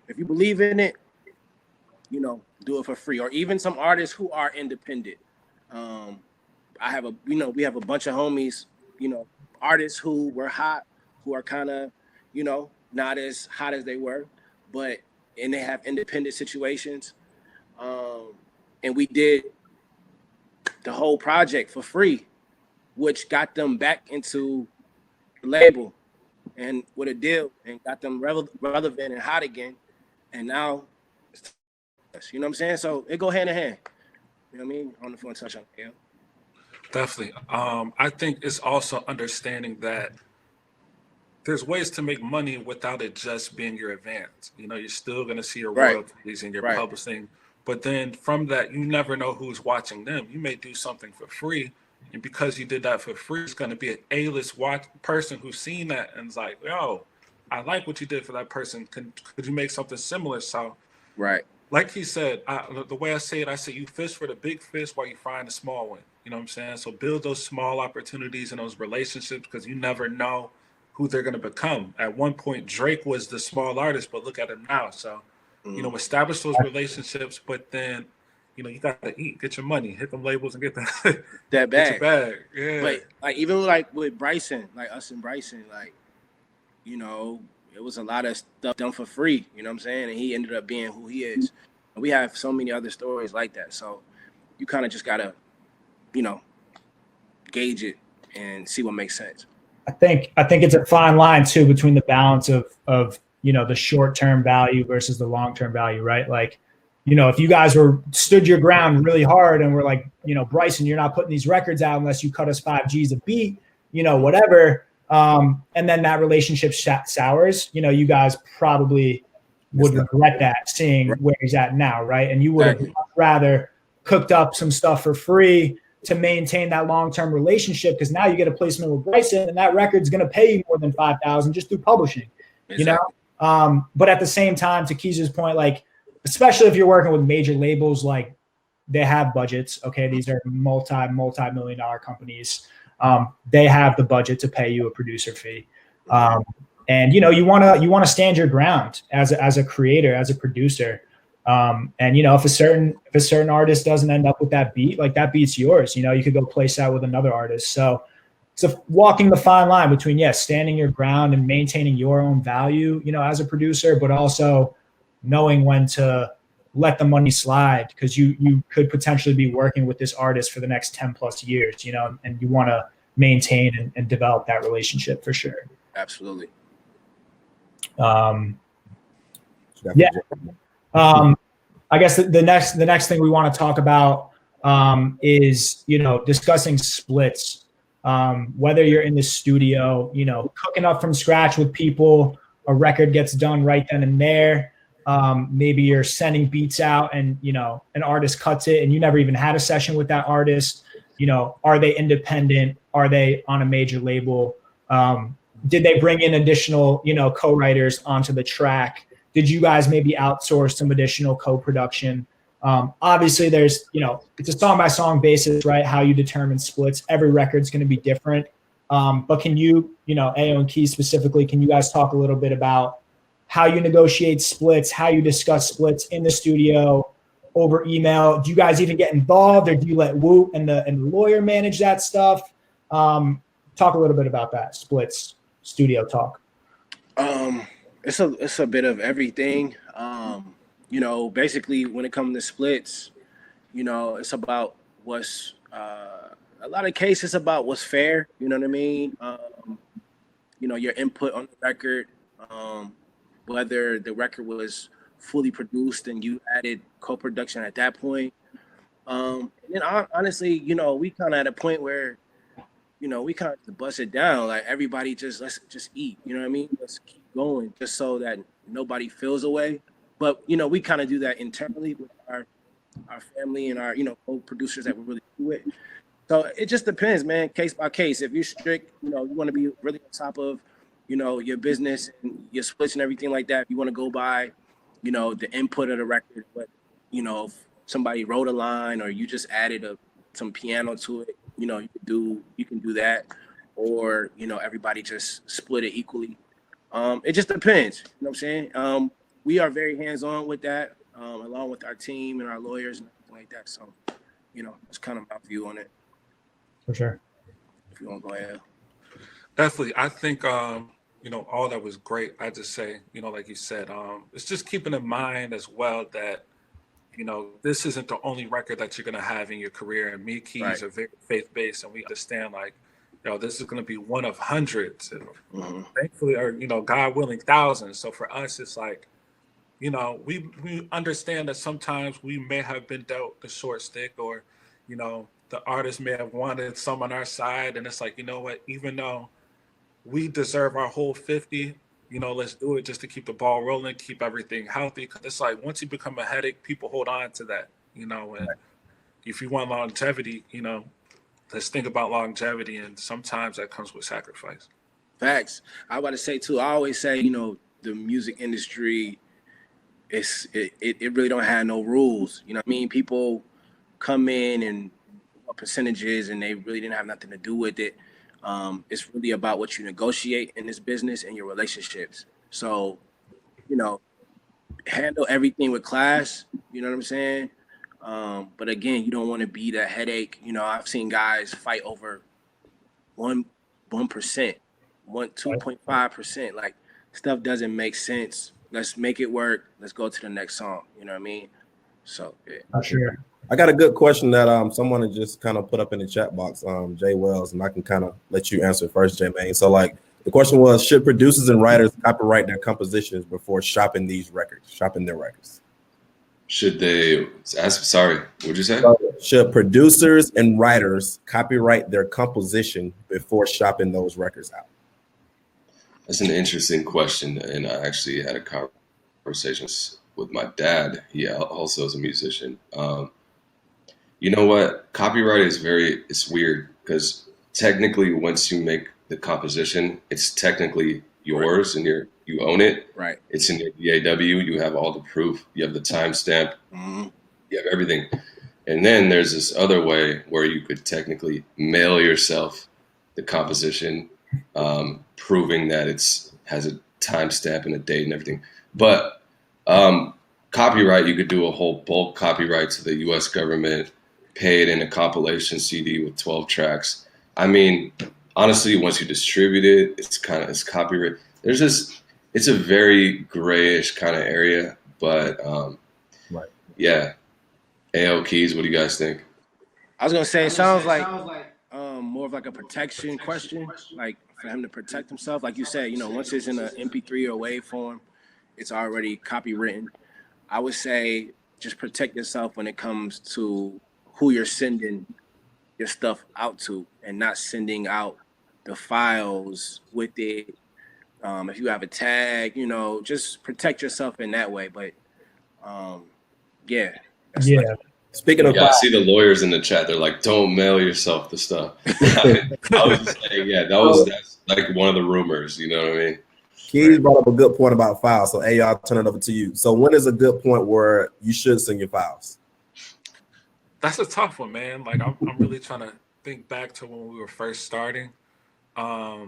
if you believe in it, you know, do it for free. Or even some artists who are independent. We have a bunch of homies, you know, artists who were hot, who are kind of, you know, not as hot as they were, and they have independent situations. And we did the whole project for free, which got them back into the label and with a deal and got them relevant and hot again. And now, you know what I'm saying? So it go hand in hand. You know what I mean? I don't know if you want to touch on it. Yeah. Definitely. I think it's also understanding that there's ways to make money without it just being your advance. You know, you're still going to see your royalties and your publishing, but then from that, you never know who's watching them. You may do something for free, and because you did that for free, it's going to be an A-list person who's seen that and is like, yo, I like what you did for that person. Could you make something similar? So, like he said, the way I say it, you fish for the big fish while you find the small one. You know what I'm saying? So build those small opportunities and those relationships, because you never know who they're going to become. At one point, Drake was the small artist, but look at him now. So, you know, establish those relationships, but then, you know, you got to eat, get your money, hit them labels and get that bag. Get your bag. Yeah. But like even like with Bryson, like us and Bryson, like, you know, it was a lot of stuff done for free, you know what I'm saying? And he ended up being who he is. And we have so many other stories like that. So you kind of just got to, you know, gauge it and see what makes sense. I think it's a fine line too between the balance of you know, the short-term value versus the long-term value, right? Like, you know, if you guys stood your ground really hard and were like, you know, Bryson, you're not putting these records out unless you cut us 5 G's a beat, you know, whatever. And then that relationship sours, you know, you guys probably would regret that, seeing where he's at now, right? And you would have rather cooked up some stuff for free to maintain that long-term relationship, because now you get a placement with Bryson and that record's going to pay you more than $5,000 just through publishing, you know? But at the same time, to Keyz's point, like, especially if you're working with major labels, like they have budgets. Okay. These are multi-million dollar companies. They have the budget to pay you a producer fee. And, you know, you want to stand your ground as a creator, as a producer. And, you know, if a certain artist doesn't end up with that beat, like that beat's yours, you know, you could go place that with another artist. So it's walking the fine line between, standing your ground and maintaining your own value, you know, as a producer, but also knowing when to let the money slide, because you could potentially be working with this artist for the next 10 plus years, you know, and you want to maintain and develop that relationship for sure. Absolutely. I guess the next thing we want to talk about is, you know, discussing splits Whether you're in the studio, you know, cooking up from scratch with people, a record gets done right then and there. Maybe you're sending beats out and, you know, an artist cuts it and you never even had a session with that artist. You know, are they independent? Are they on a major label? Did they bring in additional, you know, co-writers onto the track? Did you guys maybe outsource some additional co-production? Obviously there's, you know, it's a song by song basis, right? How you determine splits. Every record's going to be different. But can you, you know, Ayo and Keyz specifically, can you guys talk a little bit about how you negotiate splits, how you discuss splits in the studio, over email? Do you guys even get involved, or do you let Woot and the lawyer manage that stuff? Talk a little bit about that, splits, studio talk. It's a bit of everything. You know, basically when it comes to splits, you know, it's about what's a lot of cases about what's fair. You know what I mean? You know, your input on the record, whether the record was fully produced and you added co-production at that point. And then honestly, you know, we kind of at a point where, you know, we kind of bust it down. Like everybody let's just eat, you know what I mean? Let's keep going just so that nobody feels away. But, you know, we kind of do that internally with our family and our, you know, co-producers that we really do it. So it just depends, man, case by case. If you're strict, you know, you want to be really on top of, you know, your business and your splits and everything like that. If you want to go by, you know, the input of the record, but, you know, if somebody wrote a line or you just added some piano to it, you know, you can do that, or, you know, everybody just split it equally. It just depends. You know what I'm saying? We are very hands-on with that, along with our team and our lawyers and everything like that. So, you know, that's kind of my view on it. For sure. If you want to go ahead. Definitely. I think, you know, all that was great. I just say, you know, like you said, it's just keeping in mind as well that, you know, this isn't the only record that you're going to have in your career. And me, Keyz, Right. are very faith-based, and we understand, like, you know, this is going to be one of hundreds. And thankfully, or, you know, God willing, thousands. So for us, it's like, you know, we understand that sometimes we may have been dealt the short stick, or, you know, the artist may have wanted some on our side. And it's like, you know what, even though we deserve our whole 50, you know, let's do it just to keep the ball rolling, keep everything healthy. Cause it's like, once you become a headache, people hold on to that, you know, and if you want longevity, you know, let's think about longevity. And sometimes that comes with sacrifice. Facts. I want to say too, I always say, you know, the music industry, it really don't have no rules. You know what I mean? People come in and percentages and they really didn't have nothing to do with it. It's really about what you negotiate in this business and your relationships. So, you know, handle everything with class, you know what I'm saying? But again, you don't want to be that headache. You know, I've seen guys fight over 1%, 2.5%. Like, stuff doesn't make sense. Let's make it work. Let's go to the next song. You know what I mean? So, yeah. For sure. I got a good question that someone had just kind of put up in the chat box, Jay Wells, and I can kind of let you answer first, Jay Maine. So, like, the question was, should producers and writers copyright their compositions before shopping their records? Should they sorry, what'd you say? Should producers and writers copyright their composition before shopping those records out? That's an interesting question, and I actually had a conversation with my dad. He also is a musician. You know what? Copyright is it's weird, because technically once you make the composition, it's technically yours, and you own it. Right. It's in your DAW. You have all the proof. You have the timestamp. You have everything. And then there's this other way where you could technically mail yourself the composition, proving that has a timestamp and a date and everything. But copyright, you could do a whole bulk copyright to the U.S. government, pay it in a compilation CD with 12 tracks. I mean, honestly, once you distribute it, it's copyright. It's a very grayish kind of area, but right. Yeah. Ayo Keyz, what do you guys think? I was gonna say it sounds like more of like a protection question, like for him to protect himself. Like you said, you know, once it's in an MP3 or WAV form, it's already copywritten. I would say just protect yourself when it comes to who you're sending your stuff out to, and not sending out the files with it. If you have a tag, you know, just protect yourself in that way. But yeah, that's Yeah. like, Speaking of Yeah, I see the lawyers in the chat. They're like, "Don't mail yourself the stuff." I was just saying, yeah, that's like one of the rumors. You know what I mean? Keyz brought up a good point about files. So, I'll turn it over to you. So, when is a good point where you should send your files? That's a tough one, man. Like I'm really trying to think back to when we were first starting. I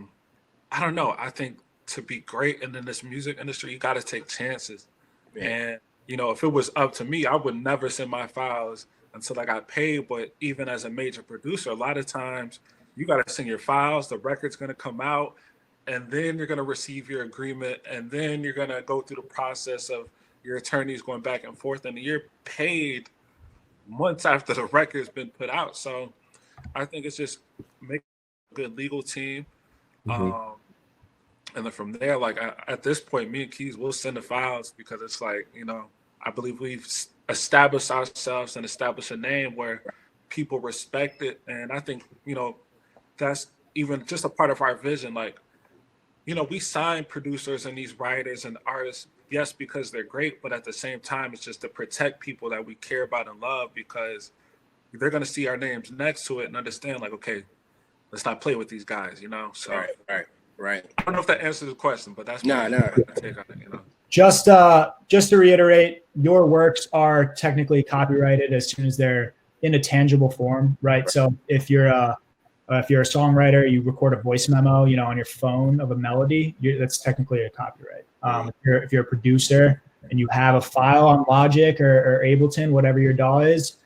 don't know. I think to be great in this music industry, you got to take chances. Yeah. And you know, if it was up to me, I would never send my files until I got paid. But even as a major producer, a lot of times you got to send your files. The record's going to come out, and then you're going to receive your agreement, and then you're going to go through the process of your attorneys going back and forth, and you're paid months after the record's been put out. So I think it's just make a good legal team. And then from there, like at this point, me and Keyz will send the files because it's like, you know, I believe we've established ourselves and established a name where people respect it. And I think, you know, that's even just a part of our vision. Like, you know, we sign producers and these writers and artists, yes, because they're great, but at the same time, it's just to protect people that we care about and love, because they're going to see our names next to it and understand, like, okay, let's not play with these guys, you know? So right. I don't know if that answers the question, but that's No. my take on it, you know? Just to reiterate, your works are technically copyrighted as soon as they're in a tangible form, right? So if you're a songwriter, you record a voice memo, you know, on your phone of a melody, that's technically a copyright. If you're a producer and you have a file on Logic or Ableton, whatever your DAW is,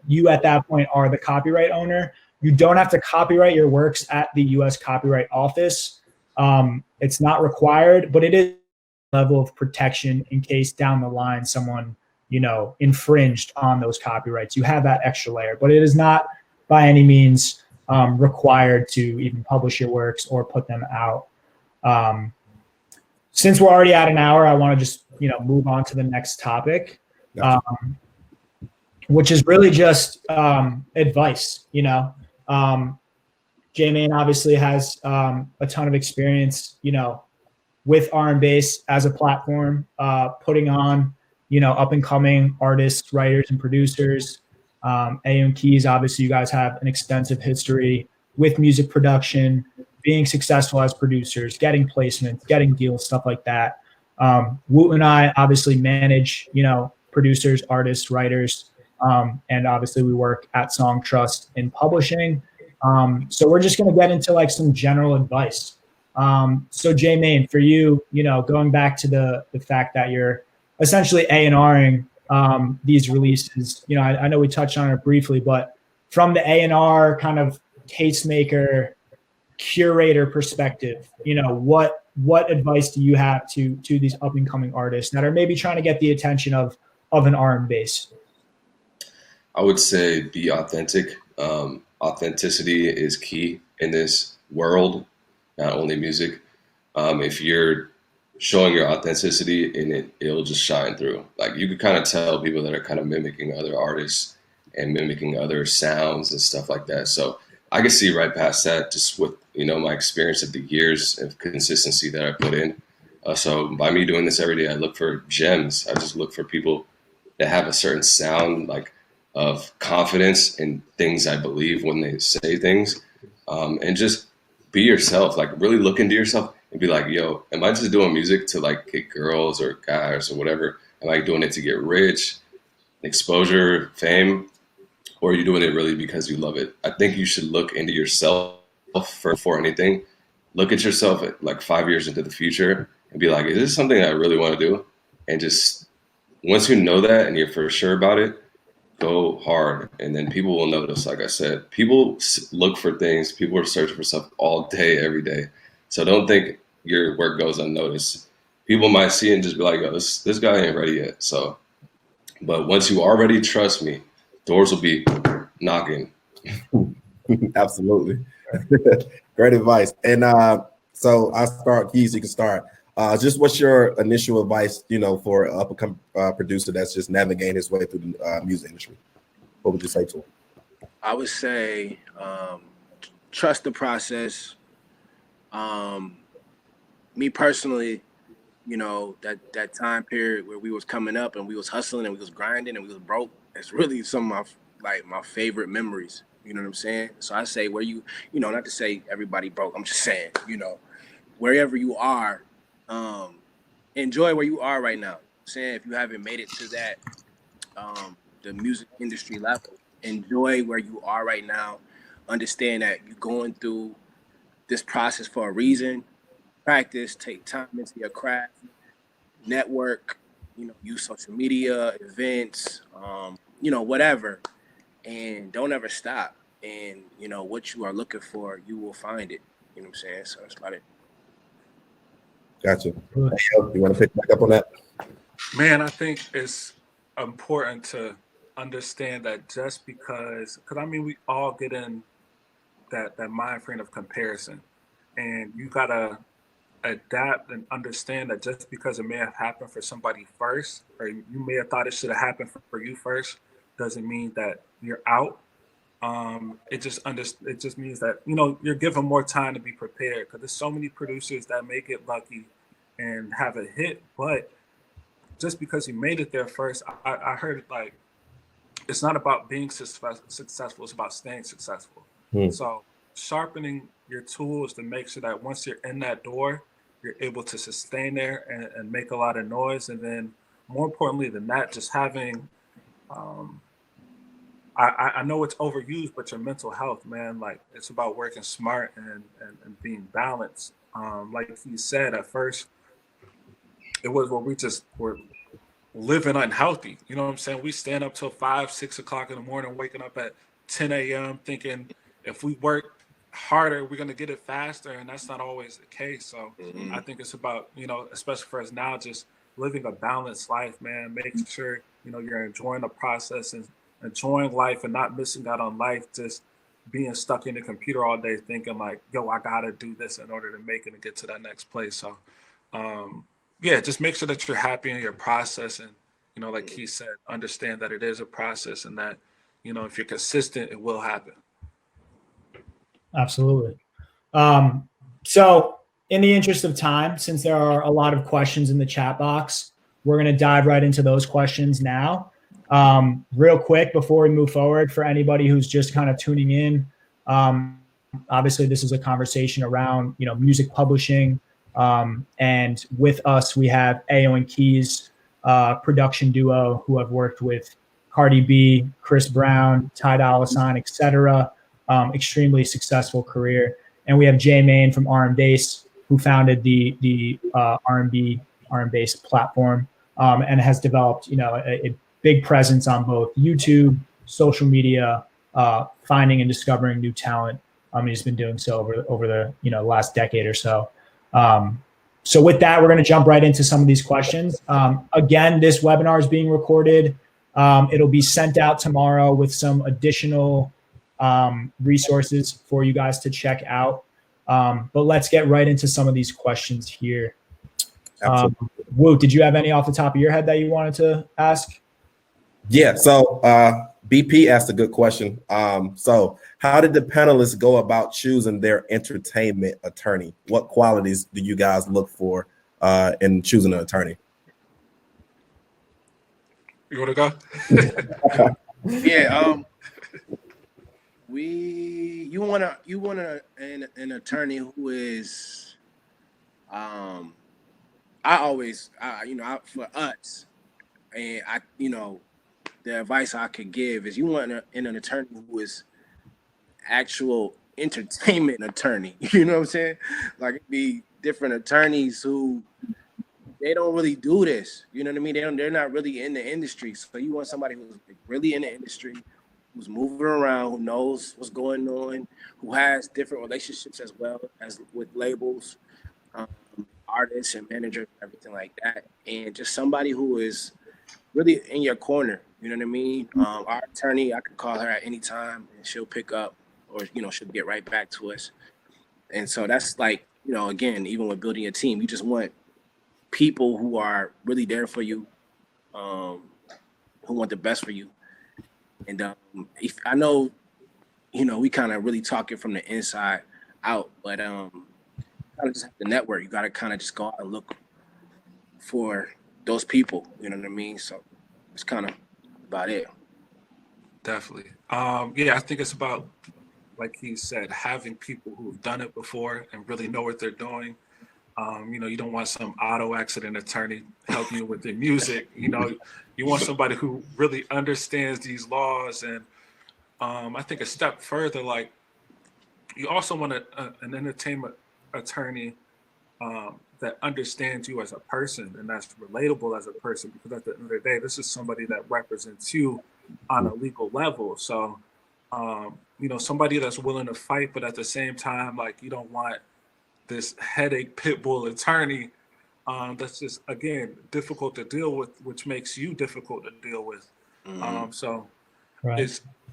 you at that point are the copyright owner. You don't have to copyright your works at the U.S. Copyright Office. It's not required, but it is a level of protection in case down the line someone, you know, infringed on those copyrights. You have that extra layer, but it is not by any means required to even publish your works or put them out. Since we're already at an hour, I want to just, you know, move on to the next topic, which is really just advice, you know. J-Maine obviously has a ton of experience, you know, with RnBass as a platform, putting on, you know, up and coming artists, writers, and producers. Ayo N Keyz, obviously you guys have an extensive history with music production, being successful as producers, getting placements, getting deals, stuff like that. Woot and I obviously manage, you know, producers, artists, writers, and obviously we work at Song Trust in publishing. So we're just going to get into like some general advice. So J-Maine, for you, you know, going back to the fact that you're essentially A&Ring these releases, you know, I know we touched on it briefly, but from the A&R kind of tastemaker, curator perspective, you know, what advice do you have to these up and coming artists that are maybe trying to get the attention of an RnBass? I would say be authentic. Authenticity is key in this world, not only music. If you're showing your authenticity in it, it'll just shine through. Like you could kind of tell people that are kind of mimicking other artists and mimicking other sounds and stuff like that. So I can see right past that just with, you know, my experience of the years of consistency that I put in. So by me doing this every day, I look for gems. I just look for people that have a certain sound, like of confidence in things I believe when they say things, and just be yourself. Like really look into yourself and be like, yo, am I just doing music to like get girls or guys or whatever? Am I doing it to get rich, exposure, fame? Or are you doing it really because you love it? I think you should look into yourself before anything. Look at yourself at like 5 years into the future and be like, is this something I really want to do? And just once you know that and you're for sure about it, go hard, and then people will notice. Like I said, people look for things. People are searching for stuff all day, every day. So don't think your work goes unnoticed. People might see it and just be like, "Oh, this guy ain't ready yet." So, but once you are ready, trust me, doors will be knocking. Absolutely. Great advice. And so I'll start. Keyz, you can start. Just what's your initial advice, you know, for an up-and-coming producer that's just navigating his way through the music industry? What would you say to him? I would say trust the process. Um, Me personally, you know, that time period where we was coming up and we was hustling and we was grinding and we was broke, it's really some of my favorite memories. You know what I'm saying? So I say where you know, not to say everybody broke. I'm just saying, you know, wherever you are, um, enjoy where you are right now. Saying if you haven't made it to that the music industry level, enjoy where you are right now. Understand that you're going through this process for a reason. Practice, take time into your craft, network, you know, use social media, events, you know, whatever, and don't ever stop. And you know what you are looking for, you will find it. You know what I'm saying? So that's about it. Gotcha. Hey, you want to pick back up on that? Man, I think it's important to understand that just because I mean, we all get in that mind frame of comparison, and you gotta adapt and understand that just because it may have happened for somebody first, or you may have thought it should have happened for you first, doesn't mean that you're out. It just means that you're given more time to be prepared because there's so many producers that may get lucky and have a hit, but just because you made it there first, I heard it like it's not about being successful; it's about staying successful. Hmm. So sharpening your tools to make sure that once you're in that door, you're able to sustain there and make a lot of noise, and then more importantly than that, just having um, I know it's overused, but your mental health, man, like it's about working smart and being balanced. Like you said, at first, it was where we just were living unhealthy. You know what I'm saying? We stand up till 5, 6 o'clock in the morning, waking up at 10 a.m. thinking if we work harder, we're gonna get it faster, and that's not always the case. So I think it's about, especially for us now, just living a balanced life, man. Making sure you're enjoying the process and enjoying life and not missing out on life. Just being stuck in the computer all day, thinking like, "Yo, I gotta do this in order to make it and get to that next place." So, yeah, just make sure that you're happy in your process, and like he said, understand that it is a process, and that if you're consistent, it will happen. Absolutely. So in the interest of time, since there are a lot of questions in the chat box, we're going to dive right into those questions now. Real quick before we move forward, for anybody who's just kind of tuning in, obviously this is a conversation around music publishing, and with us we have Ayo N Keyz, production duo who have worked with Cardi B, Chris Brown, Ty Dolla $ign, etc. Extremely successful career. And we have Maine from RnBass, who founded the RnBass platform, and has developed a big presence on both YouTube, social media, finding and discovering new talent. He's been doing so over the last decade or so. So with that, we're going to jump right into some of these questions. Again, this webinar is being recorded. It'll be sent out tomorrow with some additional resources for you guys to check out. But let's get right into some of these questions here. Woot, did you have any off the top of your head that you wanted to ask? Yeah, so BP asked a good question. So how did the panelists go about choosing their entertainment attorney? What qualities do you guys look for in choosing an attorney? You want to go? Yeah. You want an attorney who is, for us, and the advice I could give is you want an attorney who is actual entertainment attorney. You know what I'm saying? Like it'd be different attorneys who they don't really do this. You know what I mean? They're not really in the industry. So you want somebody who's really in the industry, who's moving around, who knows what's going on, who has different relationships as well as with labels, artists and managers, everything like that. And just somebody who is really in your corner. You know what I mean? Our attorney, I can call her at any time and she'll pick up, or she'll get right back to us. And so that's like, again, even with building a team, you just want people who are really there for you, who want the best for you. And if I know you know, we kind of really talk it from the inside out. But you gotta just have the network. You gotta kind of just go out and look for those people. You know what I mean? So it's kind of about it. Definitely. Yeah, I think it's about, like he said, having people who've done it before and really know what they're doing. You know, you don't want some auto accident attorney helping you with their music. You know, you want somebody who really understands these laws. And I think a step further, like, you also want an entertainment attorney that understands you as a person and that's relatable as a person, because at the end of the day, this is somebody that represents you on a legal level. So, you know, somebody that's willing to fight, but at the same time, like, you don't want this headache pit bull attorney that's just, again, difficult to deal with, which makes you difficult to deal with. So Right.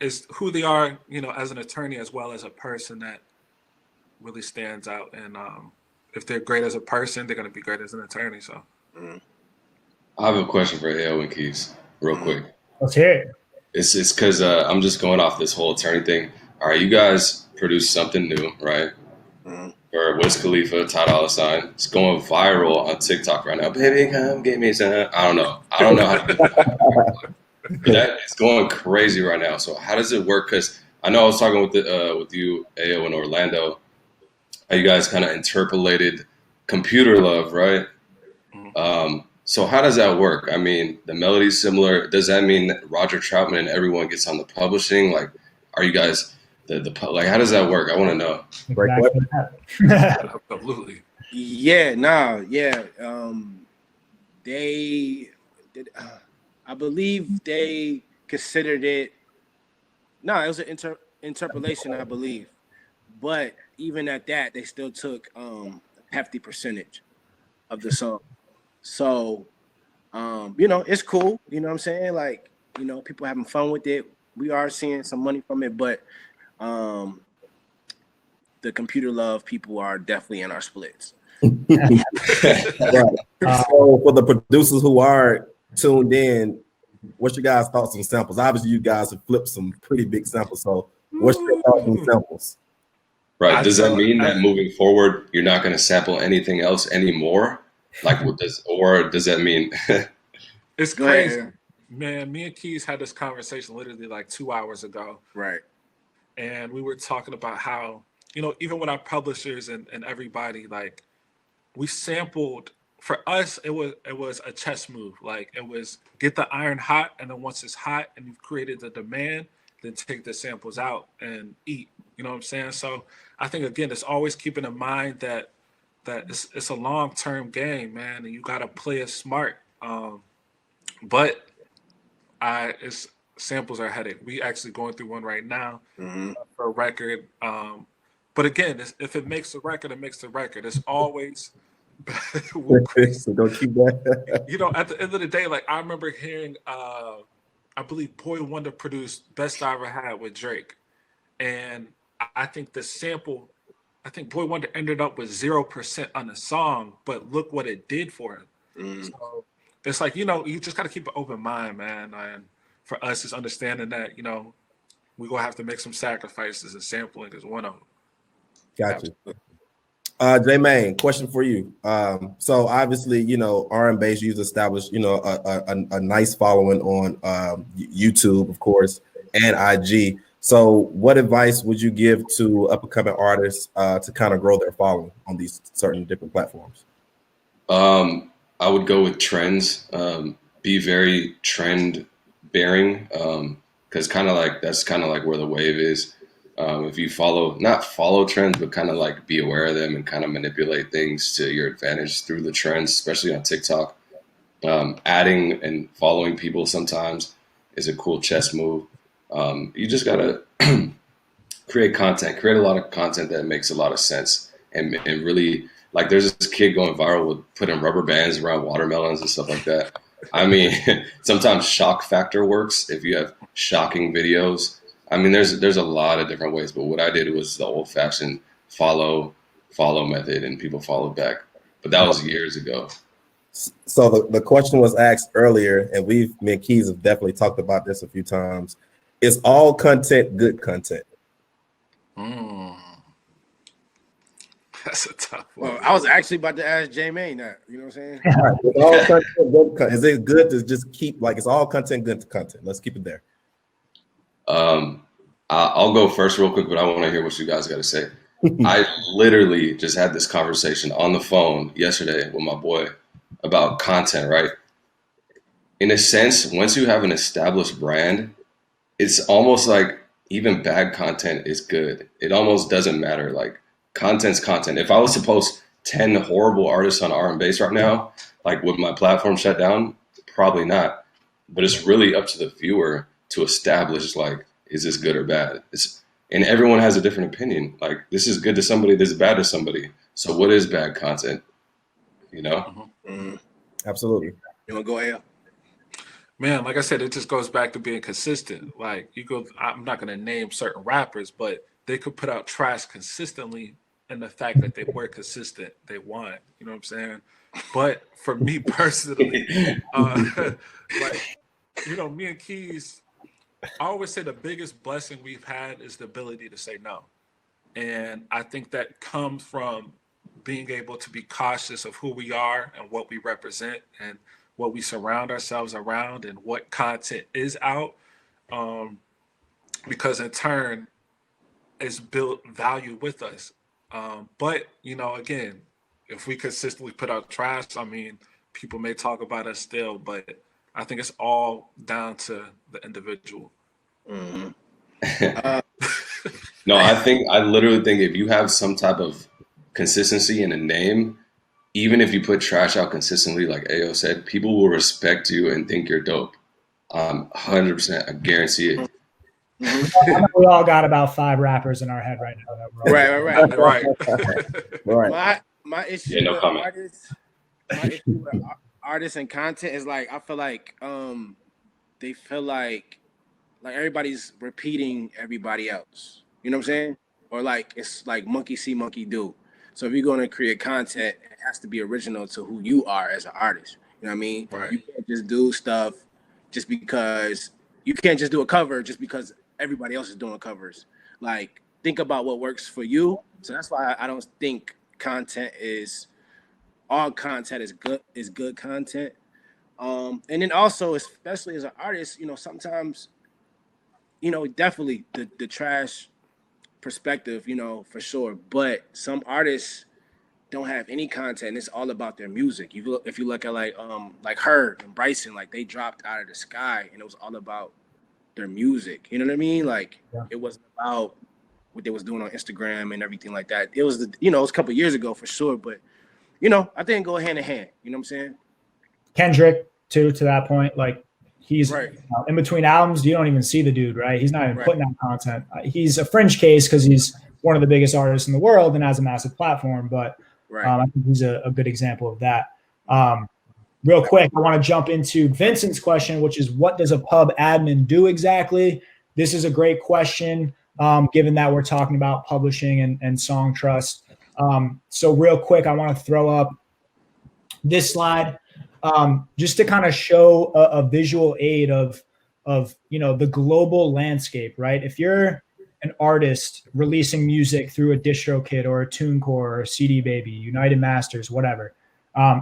it's who they are, you know, as an attorney as well as a person that really stands out. And if they're great as a person, they're going to be great as an attorney. So I have a question for Ayo N Keyz, real quick. Let's hear it. It's because I'm just going off this whole attorney thing. All right, you guys produced something new, right? Or Wiz Khalifa, Ty Dolla $ign. It's going viral on TikTok right now. Baby, come get me some. I don't know how to do that. But that is going crazy right now. So how does it work? Because I know I was talking with you, Ayo, in Orlando. How you guys kind of interpolated Computer Love, right? So how does that work? I mean, the melody's similar. Does that mean that Roger Troutman and everyone gets on the publishing? Like, are you guys like, how does that work? I want to know. Exactly. absolutely. Yeah, nah, yeah. They did. I believe they considered it. No, it was an interpolation, I believe. But even at that, they still took a hefty percentage of the song. So, you know, it's cool. You know what I'm saying? Like, you know, people having fun with it. We are seeing some money from it, but the Computer Love people are definitely in our splits. Right. So for the producers who are tuned in, what's your guys' thoughts on samples? Obviously, you guys have flipped some pretty big samples. So what's your thoughts on samples? Right. Does that mean that moving forward, you're not going to sample anything else anymore? Like, what does that mean? It's crazy, man. Me and Keyz had this conversation literally like 2 hours ago. Right. And we were talking about how, you know, even with our publishers and everybody, like, we sampled. For us, it was a chess move. Like, it was get the iron hot, and then once it's hot and you've created the demand, then take the samples out and eat. You know what I'm saying? So I think, again, it's always keeping in mind that it's a long-term game, man, and you got to play it smart. But it's samples are a headache. We actually going through one right now for a record. But again, if it makes the record, it makes the record. It's always So don't keep that. you know, at the end of the day, like, I remember hearing I believe Boy Wonder produced Best I Ever Had with Drake. And I think the sample, I think Boy Wonder ended up with 0% on the song, but look what it did for him. So it's like, you know, you just got to keep an open mind, man. And for us, it's understanding that, you know, we're going to have to make some sacrifices, and sampling is one of them. Gotcha. J-Maine, question for you. So obviously, you know, RnBass, you've established, you know, a nice following on YouTube, of course, and IG. So what advice would you give to up-and-coming artists to kind of grow their following on these certain different platforms? I would go with trends. Be very trend bearing, because that's kind of like where the wave is. If you not follow trends, but kind of like be aware of them and kind of manipulate things to your advantage through the trends, especially on TikTok. Adding and following people sometimes is a cool chess move. You just gotta create a lot of content that makes a lot of sense, and really, like, there's this kid going viral with putting rubber bands around watermelons and stuff like that. I mean, sometimes shock factor works if you have shocking videos. I mean, there's a lot of different ways, but what I did was the old-fashioned follow method, and people followed back. But that was years ago. So the question was asked earlier, and me and Keyz have definitely talked about this a few times. Is all content good content? Mm. That's a tough one. Well, I was actually about to ask J Maine that. You know what I'm saying? All right, with all content, is it good to just keep like it's all content, good content? Let's keep it there. I'll go first real quick, but I want to hear what you guys got to say. I literally just had this conversation on the phone yesterday with my boy about content, right? In a sense, once you have an established brand, it's almost like even bad content is good. It almost doesn't matter. Like content's content. If I was to post 10 horrible artists on R&Bass right now, like would my platform shut down? Probably not. But it's really up to the viewer to establish like, is this good or bad? And everyone has a different opinion. Like this is good to somebody, this is bad to somebody. So what is bad content? You know? Mm-hmm. Absolutely. You want to go ahead? Man, like I said, it just goes back to being consistent. Like I'm not going to name certain rappers, but they could put out trash consistently, and the fact that they were consistent, they won. You know what I'm saying? But for me personally, like me and Keyz, I always say the biggest blessing we've had is the ability to say no, and I think that comes from being able to be cautious of who we are and what we represent and what we surround ourselves around and what content is out, because in turn it's built value with us. But again, if we consistently put out trash, I mean, people may talk about us still, but I think it's all down to the individual. Mm-hmm. No, I literally think if you have some type of consistency in a name, even if you put trash out consistently, like Ayo said, people will respect you and think you're dope. 100%, I guarantee it. I know we all got about 5 rappers in our head right now. Right. Right. My issue Yeah, no with comment. artists and content is like I feel like they feel like everybody's repeating everybody else. You know what I'm saying? Or like it's like monkey see, monkey do. So if you're going to create content, it has to be original to who you are as an artist. You know what I mean? Right. You can't just do stuff just because you can't just do a cover just because everybody else is doing covers. Like think about what works for you. So that's why I don't think all content is good content. And then also, especially as an artist, sometimes, definitely the trash perspective, for sure. But some artists don't have any content. It's all about their music. If you look at like her and Bryson, like they dropped out of the sky, and it was all about their music. You know what I mean? Like It wasn't about what they was doing on Instagram and everything like that. It was it was a couple of years ago for sure, but I think it go hand in hand. You know what I'm saying? Kendrick too, to that point, like he's right. In between albums, you don't even see the dude, right? He's not even putting out content. He's a fringe case because he's one of the biggest artists in the world and has a massive platform, but I think he's a good example of that. Real quick, I want to jump into Vincent's question, which is what does a pub admin do exactly? This is a great question, given that we're talking about publishing and song trust. So real quick, I want to throw up this slide just to kind of show a visual aid of the global landscape, right? If you're an artist releasing music through a DistroKid or a TuneCore or a CD Baby, United Masters, whatever,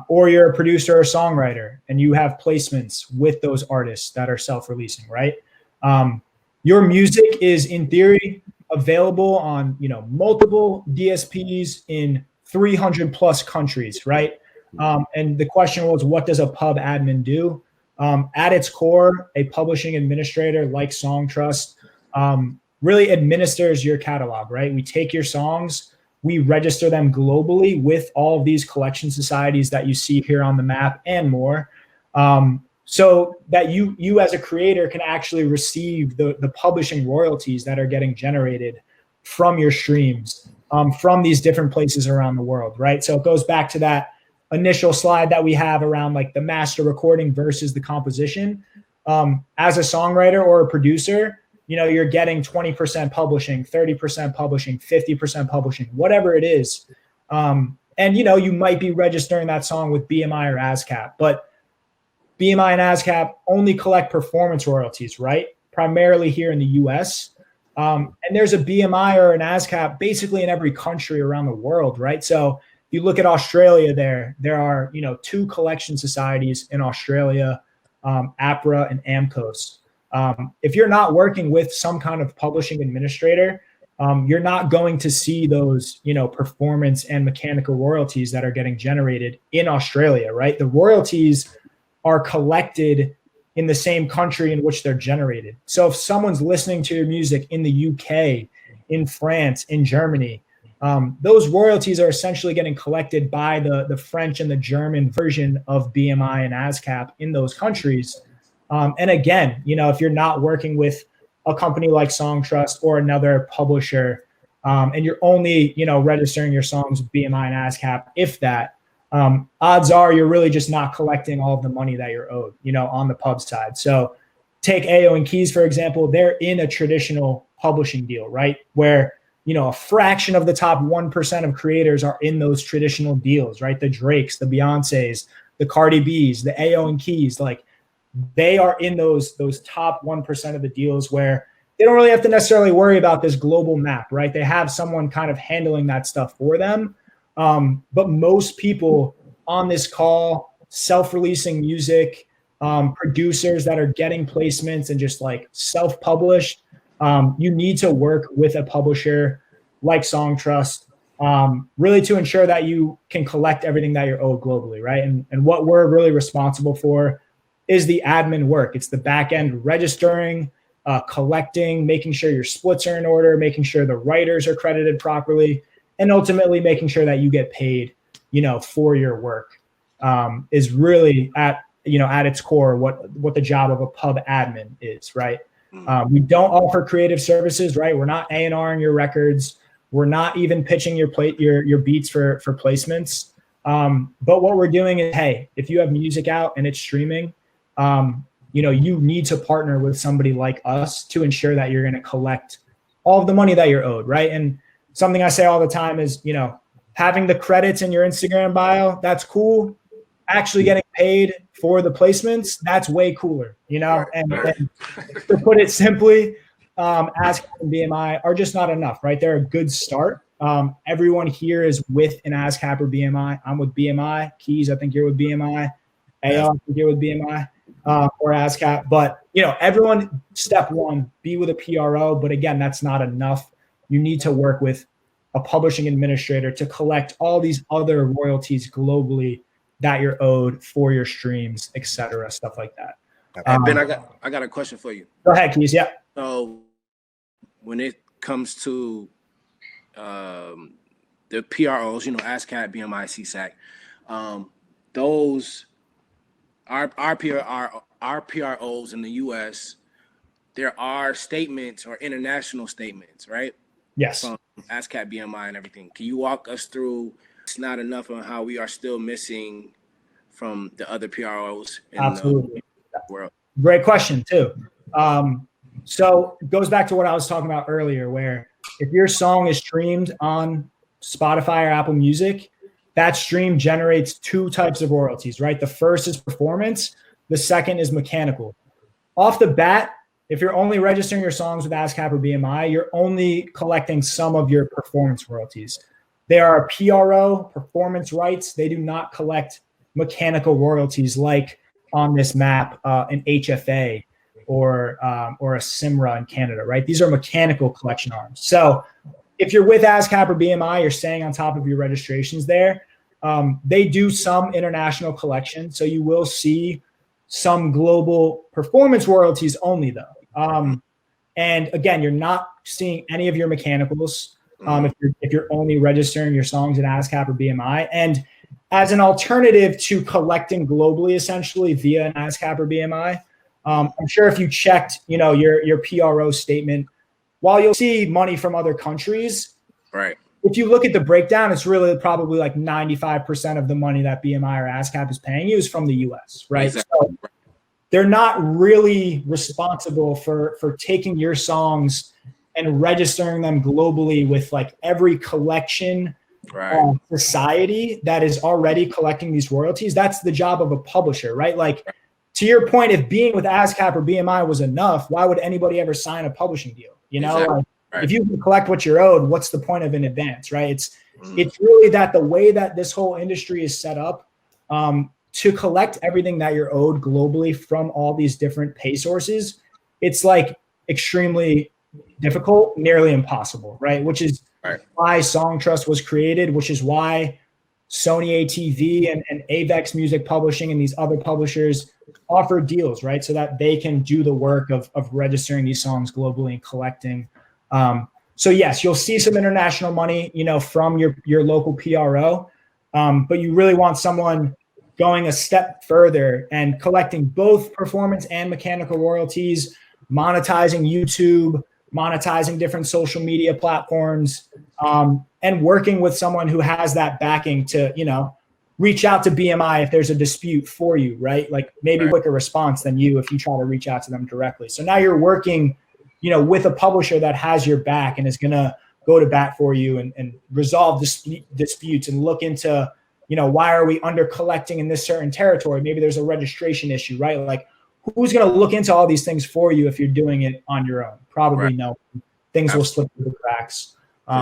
or you're a producer or songwriter and you have placements with those artists that are self-releasing, right? Your music is in theory available on multiple DSPs in 300 plus countries, right? And the question was, what does a pub admin do? At its core, a publishing administrator like Songtrust really administers your catalog, right? We take your songs, we register them globally with all of these collection societies that you see here on the map and more, so that you as a creator can actually receive the publishing royalties that are getting generated from your streams, from these different places around the world, right? So it goes back to that initial slide that we have around like the master recording versus the composition. As a songwriter or a producer, you're getting 20% publishing, 30% publishing, 50% publishing, whatever it is. And you might be registering that song with BMI or ASCAP, but BMI and ASCAP only collect performance royalties, right? Primarily here in the US. And there's a BMI or an ASCAP basically in every country around the world, right? So if you look at Australia, there are, you know, 2 collection societies in Australia, APRA and AMCOS. If you're not working with some kind of publishing administrator, you're not going to see those, you know, performance and mechanical royalties that are getting generated in Australia, right? The royalties are collected in the same country in which they're generated. So if someone's listening to your music in the UK, in France, in Germany, those royalties are essentially getting collected by the French and the German version of BMI and ASCAP in those countries. And again, you know, if you're not working with a company like Songtrust or another publisher, and you're only, you know, registering your songs with BMI and ASCAP, if that, odds are you're really just not collecting all of the money that you're owed, you know, on the pub side. So take Ayo N Keyz, for example, they're in a traditional publishing deal, right? Where, you know, a fraction of the top 1% of creators are in those traditional deals, right? The Drakes, the Beyoncés, the Cardi B's, the Ayo N Keyz, like they are in those top 1% of the deals where they don't really have to necessarily worry about this global map, right? They have someone kind of handling that stuff for them. But most people on this call, self-releasing music, producers that are getting placements and just like self-published, you need to work with a publisher like Songtrust, really to ensure that you can collect everything that you're owed globally, right? And what we're really responsible for is the admin work. It's the back end registering, collecting, making sure your splits are in order, making sure the writers are credited properly, and ultimately making sure that you get paid, you know, for your work, is really at its core what the job of a pub admin is, right? We don't offer creative services, right? We're not A&Ring your records. We're not even pitching your beats for placements. But what we're doing is, hey, if you have music out and it's streaming, you know, you need to partner with somebody like us to ensure that you're going to collect all of the money that you're owed, right? And something I say all the time is, you know, having the credits in your Instagram bio, that's cool. Actually getting paid for the placements, that's way cooler, you know? And to put it simply, ASCAP and BMI are just not enough, right? They're a good start. Everyone here is with an ASCAP or BMI. I'm with BMI. Keyz, I think you're with BMI. Ayo, I think you're with BMI or ASCAP. But, you know, everyone, step one, be with a PRO. But again, that's not enough. You need to work with a publishing administrator to collect all these other royalties globally that you're owed for your streams, et cetera, stuff like that. Ben, I got a question for you. Go ahead, Keyz. Yeah. So when it comes to the PROs, you know, ASCAP, BMI, CSAC, those our PROs in the US, there are statements or international statements, right? Yes. From ASCAP, BMI, and everything. Can you walk us through? It's not enough on how we are still missing from the other PROs in Absolutely. the world. Great question too. So it goes back to what I was talking about earlier, where if your song is streamed on Spotify or Apple Music, that stream generates 2 types of royalties, right? The first is performance. The second is mechanical. Off the bat, if you're only registering your songs with ASCAP or BMI, you're only collecting some of your performance royalties. They are a PRO, performance rights. They do not collect mechanical royalties like on this map, an HFA or a Simra in Canada, right? These are mechanical collection arms. So if you're with ASCAP or BMI, you're staying on top of your registrations there. They do some international collection, so you will see some global performance royalties only, though. And again, you're not seeing any of your mechanicals if you're only registering your songs in ASCAP or BMI. And as an alternative to collecting globally, essentially via an ASCAP or BMI, I'm sure if you checked, you know, your PRO statement, while you'll see money from other countries, right? If you look at the breakdown, it's really probably like 95% of the money that BMI or ASCAP is paying you is from the US, right? Exactly. So they're not really responsible for taking your songs and registering them globally with like every collection society that is already collecting these royalties. That's the job of a publisher, right? Like, to your point, if being with ASCAP or BMI was enough, why would anybody ever sign a publishing deal? You know, exactly. if you can collect what you're owed, what's the point of an advance, right? It's really that the way that this whole industry is set up, to collect everything that you're owed globally from all these different pay sources, it's like extremely difficult, nearly impossible, right? Which is why Song Trust was created, which is why Sony ATV and Avex Music Publishing and these other publishers offer deals, right? So that they can do the work of registering these songs globally and collecting. So yes, you'll see some international money, from your local PRO, but you really want someone going a step further and collecting both performance and mechanical royalties, monetizing YouTube, monetizing different social media platforms, and working with someone who has that backing to, reach out to BMI if there's a dispute for you, right? Like maybe quicker response than you if you try to reach out to them directly. So now you're working, with a publisher that has your back and is going to go to bat for you and resolve disputes and look into, why are we under collecting in this certain territory? Maybe there's a registration issue, right? Like who's going to look into all these things for you if you're doing it on your own? Probably no. Things will slip through the cracks.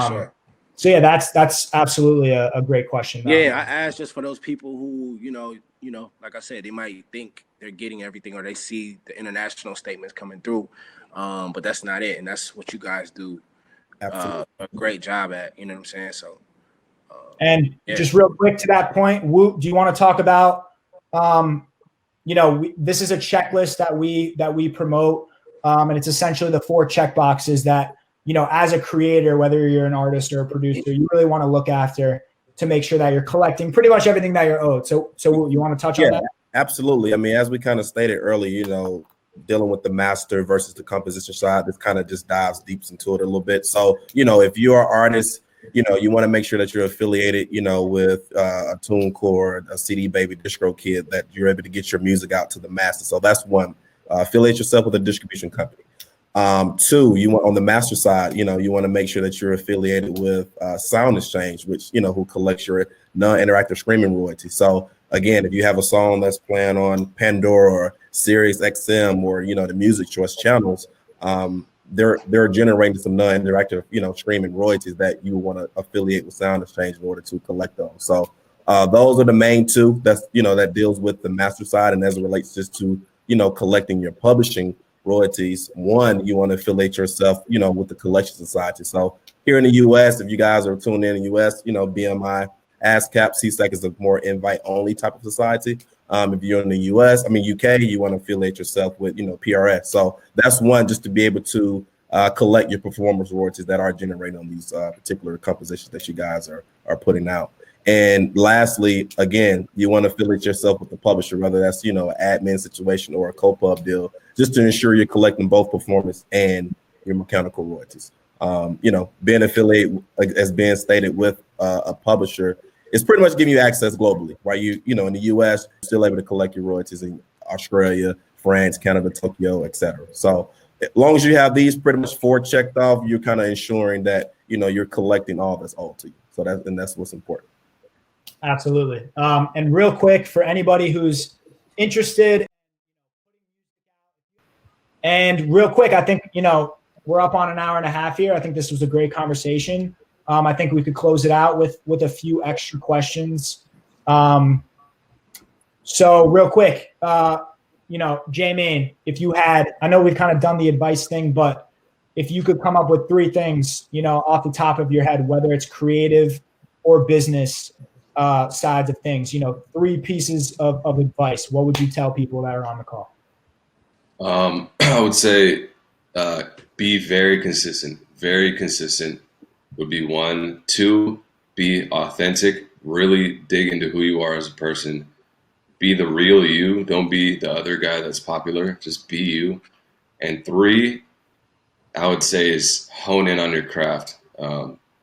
Sure. So yeah, that's absolutely a great question. Yeah, I asked just for those people who, like I said, they might think they're getting everything or they see the international statements coming through, but that's not it. And that's what you guys do a great job at, you know what I'm saying? So. Just real quick to that point, Woot, do you want to talk about, this is a checklist that we promote, and it's essentially the 4 check boxes that, as a creator, whether you're an artist or a producer, you really want to look after to make sure that you're collecting pretty much everything that you're owed. So you want to touch on that? Absolutely. I mean, as we kind of stated earlier, dealing with the master versus the composition side, this kind of just dives deep into it a little bit. So, if you're an artist, you want to make sure that you're affiliated, with a TuneCore, a CD Baby, DistroKid, that you're able to get your music out to the masses. So that's one. Affiliate yourself with a distribution company. 2, you want on the master side, you want to make sure that you're affiliated with Sound Exchange, which who collects your non-interactive streaming royalty. So again, if you have a song that's playing on Pandora or Sirius XM or the Music Choice channels, they're generating some non-interactive streaming royalties that you want to affiliate with Sound Exchange in order to collect those. So those are the main 2 that's that deals with the master side, and as it relates just to collecting your publishing royalties. 1, you want to affiliate yourself with the collection society. So here in the US, if you guys are tuned in the US, BMI, ASCAP, CSEC is a more invite only type of society. If you're in the UK, you want to affiliate yourself with PRS. So that's one, just to be able to collect your performance royalties that are generated on these particular compositions that you guys are putting out. And lastly, again, you want to affiliate yourself with the publisher, whether that's an admin situation or a co-pub deal, just to ensure you're collecting both performance and your mechanical royalties. Being affiliated, as being stated, with a publisher is pretty much giving you access globally, right? In the US, you're still able to collect your royalties in Australia, France, Canada, Tokyo, etc. So as long as you have these pretty much 4 checked off, you're kind of ensuring that you're collecting all that's owed to you. So that's what's important. Absolutely. And real quick, for anybody who's interested, and real quick, I think we're up on an hour and a half here. I think this was a great conversation. I think we could close it out with a few extra questions. So real quick, J-Main, if you had, I know we've kind of done the advice thing, but if you could come up with 3 things, off the top of your head, whether it's creative or business sides of things, 3 pieces of advice, what would you tell people that are on the call? I would say be very consistent. Very consistent would be 1. 2, be authentic. Really dig into who you are as a person. Be the real you. Don't be the other guy that's popular. Just be you. And 3, I would say, is hone in on your craft.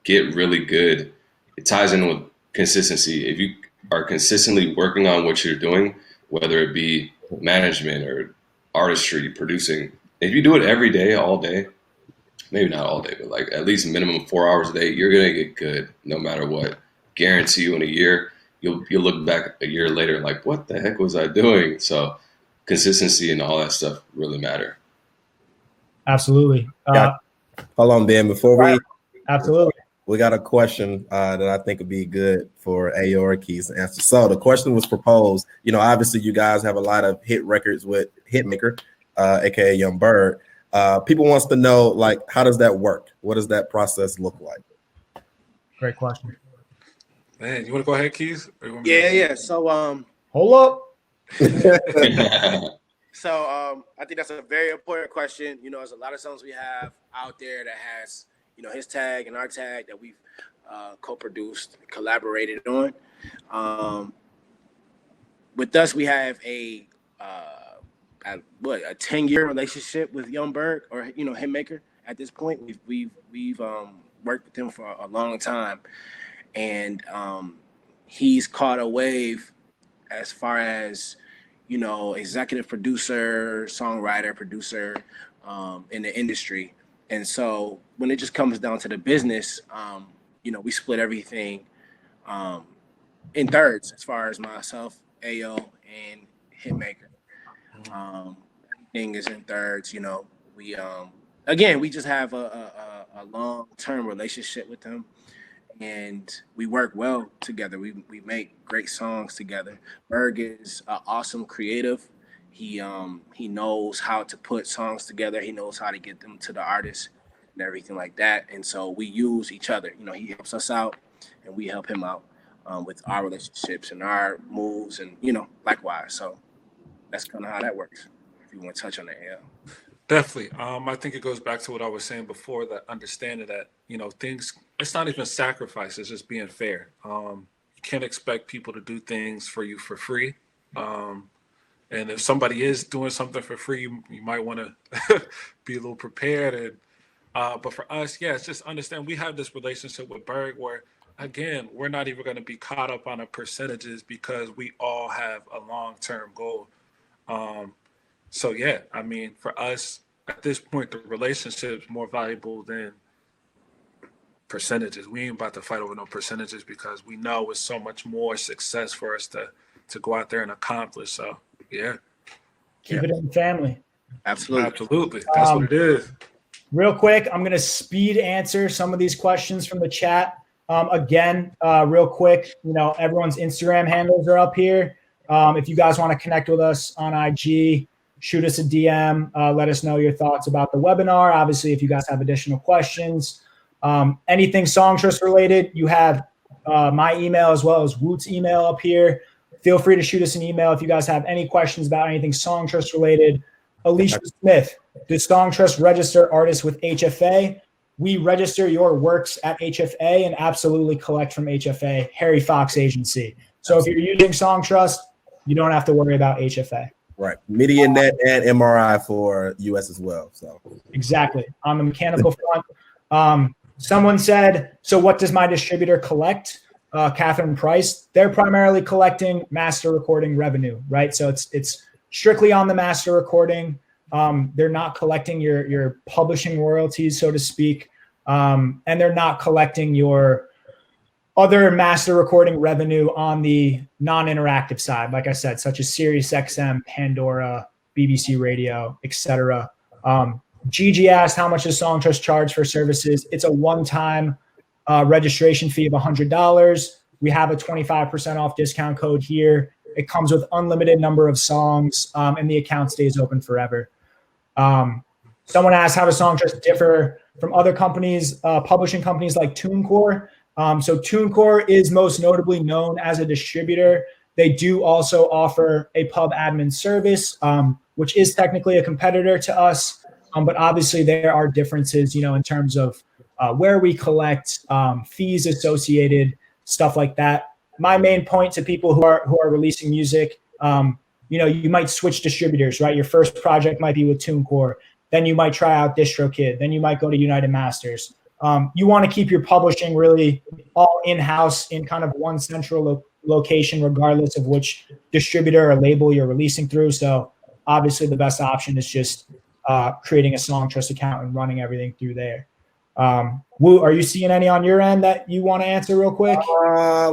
Get really good. It ties in with consistency. If you are consistently working on what you're doing, whether it be management or artistry, producing, if you do it every day, all day, maybe not all day, but like at least minimum 4 hours a day, you're gonna get good no matter what. Guarantee you in a year, you'll look back a year later like, what the heck was I doing? So consistency and all that stuff really matter. Absolutely. Hold on, Ben. Before Absolutely. we got a question that I think would be good for Ayo N Keyz to answer. So the question was proposed. You know, obviously you guys have a lot of hit records with Hitmaker, aka Young Bird. People wants to know, like, how does that work? What does that process look like? Great question. Man, you want to go ahead, Keyz? Yeah. So Hold up. I think that's a very important question. You know, there's a lot of songs we have out there that has, you know, his tag and our tag that we've co-produced, collaborated on. With us, we have a 10-year relationship with Young Berg, or you know, Hitmaker. At this point, we've worked with him for a long time, and he's caught a wave as far as, you know, executive producer, songwriter, producer in the industry. And so when it just comes down to the business, you know, we split everything in thirds as far as myself, Ayo, and Hitmaker. Everything is in thirds, you know. We again, we just have a long-term relationship with him, and we work well together. We make great songs together. Berg is an awesome creative. He knows how to put songs together. He knows how to get them to the artists and everything like that. And so we use each other. You know, he helps us out, and we help him out with our relationships and our moves, and you know, likewise. So that's kind of how that works. If you want to touch on that, yeah. Definitely. I think it goes back to what I was saying before, that understanding that, you know, things, it's not even sacrifice, it's just being fair. You can't expect people to do things for you for free. And if somebody is doing something for free, you might want to be a little prepared. And but for us, yeah, it's just understand we have this relationship with Berg where, again, we're not even going to be caught up on the percentages because we all have a long-term goal. So yeah, I mean, for us at this point, the relationship is more valuable than percentages. We ain't about to fight over no percentages because we know it's so much more success for us to go out there and accomplish. So yeah, Keep it in the family. absolutely. That's what it is. Real quick, I'm going to speed answer some of these questions from the chat. Again, real quick, you know, everyone's Instagram handles are up here. If you guys want to connect with us on IG, shoot us a DM. Let us know your thoughts about the webinar. Obviously, if you guys have additional questions, anything Songstress related, you have my email as well as Woot's email up here. Feel free to shoot us an email if you guys have any questions about anything Songstress related. Alicia Smith, does Songstress register artists with HFA? We register your works at HFA and absolutely collect from HFA, Harry Fox Agency. So if you're using Songstress, you don't have to worry about HFA. Right. MediaNet and MRI for US as well. So exactly. On the mechanical front, someone said, so what does my distributor collect? Catherine Price, they're primarily collecting master recording revenue, right? So it's strictly on the master recording. They're not collecting your publishing royalties, so to speak. And they're not collecting your other master recording revenue on the non-interactive side, like I said, such as Sirius XM, Pandora, BBC Radio, etc. Gigi asked, how much does Songstress charge for services? It's a one-time registration fee of $100. We have a 25% off discount code here. It comes with unlimited number of songs, and the account stays open forever. Someone asked, how does Songstress differ from other companies, publishing companies like TuneCore? So TuneCore is most notably known as a distributor. They do also offer a pub admin service, which is technically a competitor to us. But obviously there are differences, you know, in terms of where we collect, fees associated, stuff like that. My main point to people who are releasing music, you know, you might switch distributors, right? Your first project might be with TuneCore. Then you might try out DistroKid. Then you might go to United Masters. You want to keep your publishing really all in-house in kind of one central location, regardless of which distributor or label you're releasing through. So obviously the best option is just creating a Songstress account and running everything through there. Woo, are you seeing any on your end that you want to answer real quick?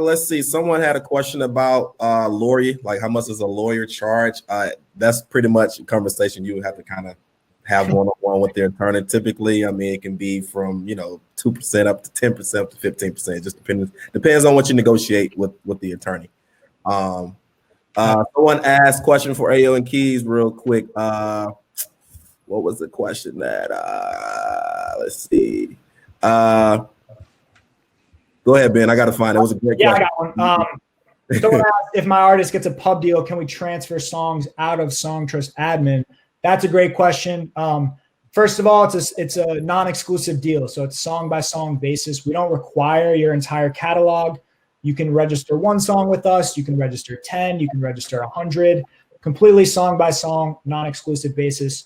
Let's see. Someone had a question about lawyer, like how much does a lawyer charge? That's pretty much a conversation you would have to kind of have one-on-one with their attorney. Typically, I mean, it can be from 2% up to 10% up to 15%. It just depends on what you negotiate with the attorney. Someone asked question for Ayo N Keyz real quick. What was the question that let's see. Go ahead, Ben. I gotta find it. It was a great question. I got one. Someone asked, if my artist gets a pub deal, can we transfer songs out of Songtrust admin? That's a great question. First of all, it's a non-exclusive deal, so it's song by song basis. We don't require your entire catalog. You can register one song with us. You can register 10. You can register 100. Completely song by song, non-exclusive basis.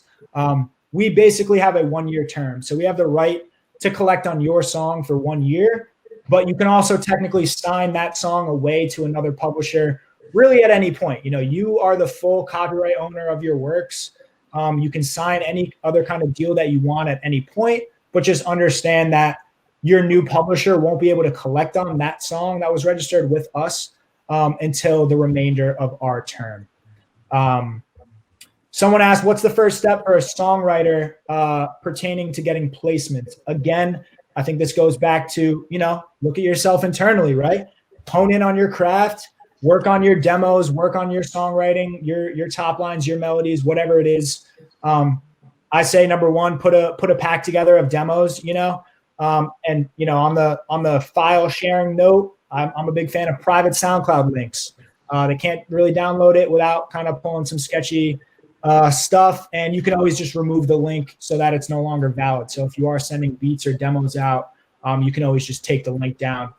We basically have a 1-year term, so we have the right to collect on your song for 1 year. But you can also technically sign that song away to another publisher really at any point. You are the full copyright owner of your works. You can sign any other kind of deal that you want at any point, but just understand that your new publisher won't be able to collect on that song that was registered with us until the remainder of our term. Someone asked, what's the first step for a songwriter pertaining to getting placements? Again, I think this goes back to, look at yourself internally, right? Hone in on your craft, work on your demos, work on your songwriting, your top lines, your melodies, whatever it is. I say number one, put a pack together of demos, and on the file sharing note, I'm a big fan of private SoundCloud links. They can't really download it without kind of pulling some sketchy stuff, and you can always just remove the link so that it's no longer valid. So if you are sending beats or demos out, you can always just take the link down.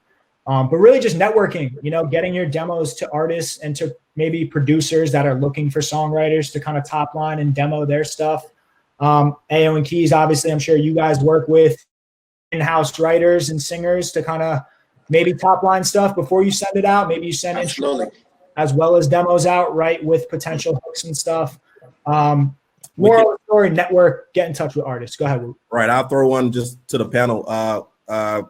But really just networking, getting your demos to artists and to maybe producers that are looking for songwriters to kind of top line and demo their stuff. Ayo N Keyz, obviously, I'm sure you guys work with in-house writers and singers to kind of maybe top line stuff before you send it out. Maybe you send intro as well as demos out, right, with potential hooks and stuff. Moral of the story, network, get in touch with artists. Go ahead, Wu. Right, I'll throw one just to the panel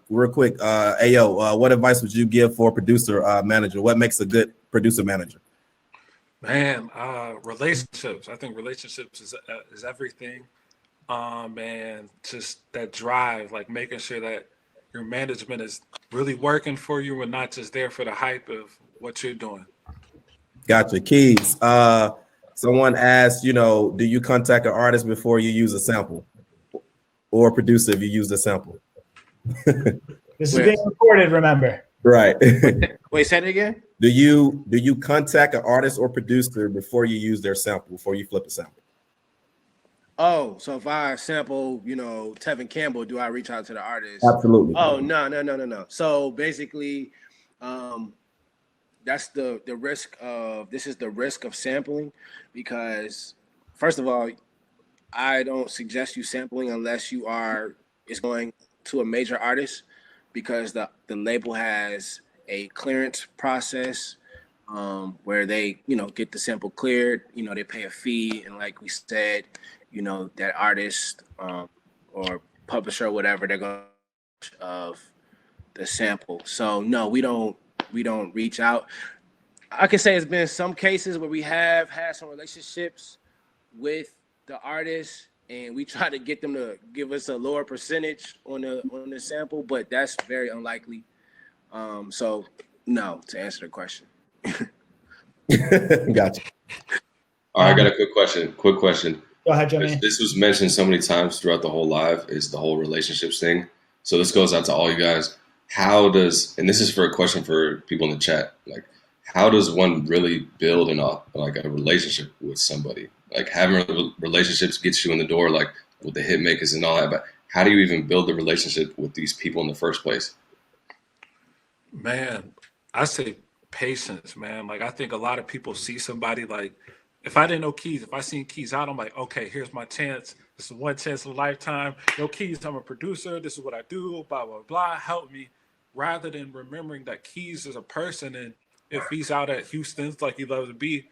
real quick. Ayo, what advice would you give for a producer manager? What makes a good producer manager? Man, relationships. I think relationships is everything. And just that drive, like making sure that your management is really working for you and not just there for the hype of what you're doing. Gotcha. Keys. Someone asked, do you contact an artist before you use a sample, or a producer if you use the sample? This is being recorded, remember. Right. Wait, say it again. Do you contact an artist or producer before you use their sample, before you flip a sample? Oh, so if I sample, Tevin Campbell, do I reach out to the artist? Absolutely. Oh, no. So basically, that's the risk of, this is the risk of sampling, because first of all, I don't suggest you sampling unless it's going to a major artist, because the label has a clearance process where they, get the sample cleared, they pay a fee. And like we said, that artist or publisher or whatever, they're going to of the sample. So no, we don't reach out. I can say it's been some cases where we have had some relationships with the artist and we try to get them to give us a lower percentage on the sample, but that's very unlikely. So no, to answer the question. Gotcha. All right, I got a quick question. Go ahead, Jimmy. This was mentioned so many times throughout the whole live, is the whole relationships thing. So this goes out to all you guys. And this is for a question for people in the chat, like, how does one really build a relationship with somebody? Like, having relationships gets you in the door, like with the hit makers and all that, but how do you even build the relationship with these people in the first place? Man, I say patience, man. Like, I think a lot of people see somebody, like, if I didn't know Keyz, if I seen Keyz out, I'm like, okay, here's my chance. This is one chance in a lifetime. Yo, Keyz, I'm a producer. This is what I do, blah, blah, blah. Help me. Rather than remembering that Keyz is a person, and if he's out at Houston's like he loves to be,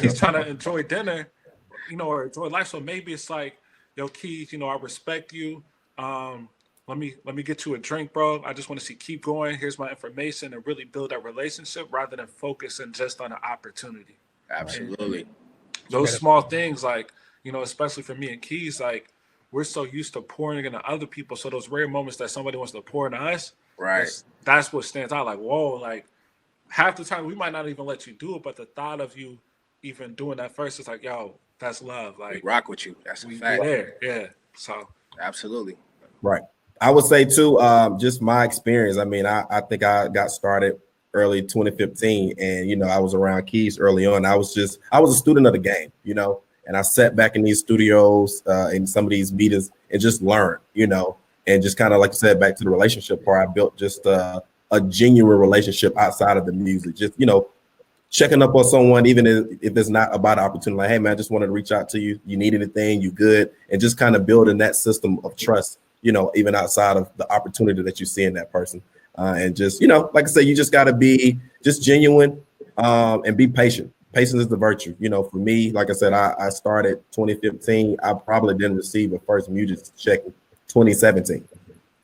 he's trying to enjoy dinner, or enjoy life. So maybe it's like, yo, Keyz, I respect you. Let me get you a drink, bro. I just want to keep going. Here's my information, and really build that relationship rather than focusing just on an opportunity. Absolutely. And those small things, like, You know, especially for me and Keys, like we're so used to pouring into other people. So those rare moments that somebody wants to pour into us, Right. that's what stands out. Like, whoa, like half the time we might not even let you do it, but the thought of you even doing that first is like, yo, that's love. We Like rock with you. That's a we fact. there. Yeah. So Absolutely. Right. I would say too, just my experience. I mean, I think I got started early 2015, and you know, I was around Keys early on. I was a student of the game, you know, and I sat back in these studios, in some of these meetings, and just learned, you know, and just kind of like you said, back to the relationship part. I built just a genuine relationship outside of the music. Just, you know, checking up on someone, even if it's not about an opportunity. Like, hey man, I just wanted to reach out to you. You need anything? You good? And just kind of building that system of trust, you know, even outside of the opportunity that you see in that person. And just, you know, like I said, you just got to be just genuine, and be patient. Patience is the virtue. You know, for me, like I said, I started 2015. I probably didn't receive a first music check in 2017.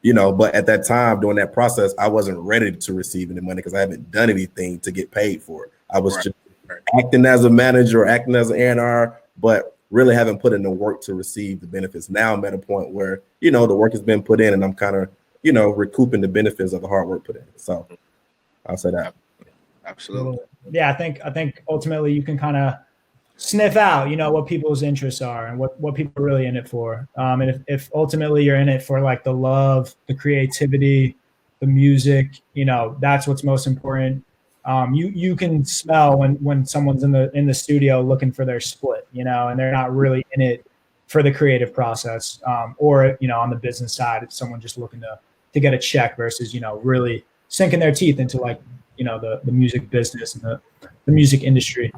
You know, but at that time during that process, I wasn't ready to receive any money because I haven't done anything to get paid for it. I was just acting as a manager, acting as an A&R, but really haven't put in the work to receive the benefits. Now I'm at a point where, you know, the work has been put in and I'm kind of, you know, recouping the benefits of the hard work put in. So I'll say that. Absolutely. Yeah, I think ultimately you can kind of sniff out, you know, what people's interests are and what people are really in it for. And if ultimately you're in it for like the love, the creativity, the music, you know, that's what's most important. You can smell when someone's in the studio looking for their split, you know, and they're not really in it for the creative process, or, you know, on the business side, it's someone just looking to get a check versus, you know, really sinking their teeth into like, you know, the music business and the music industry.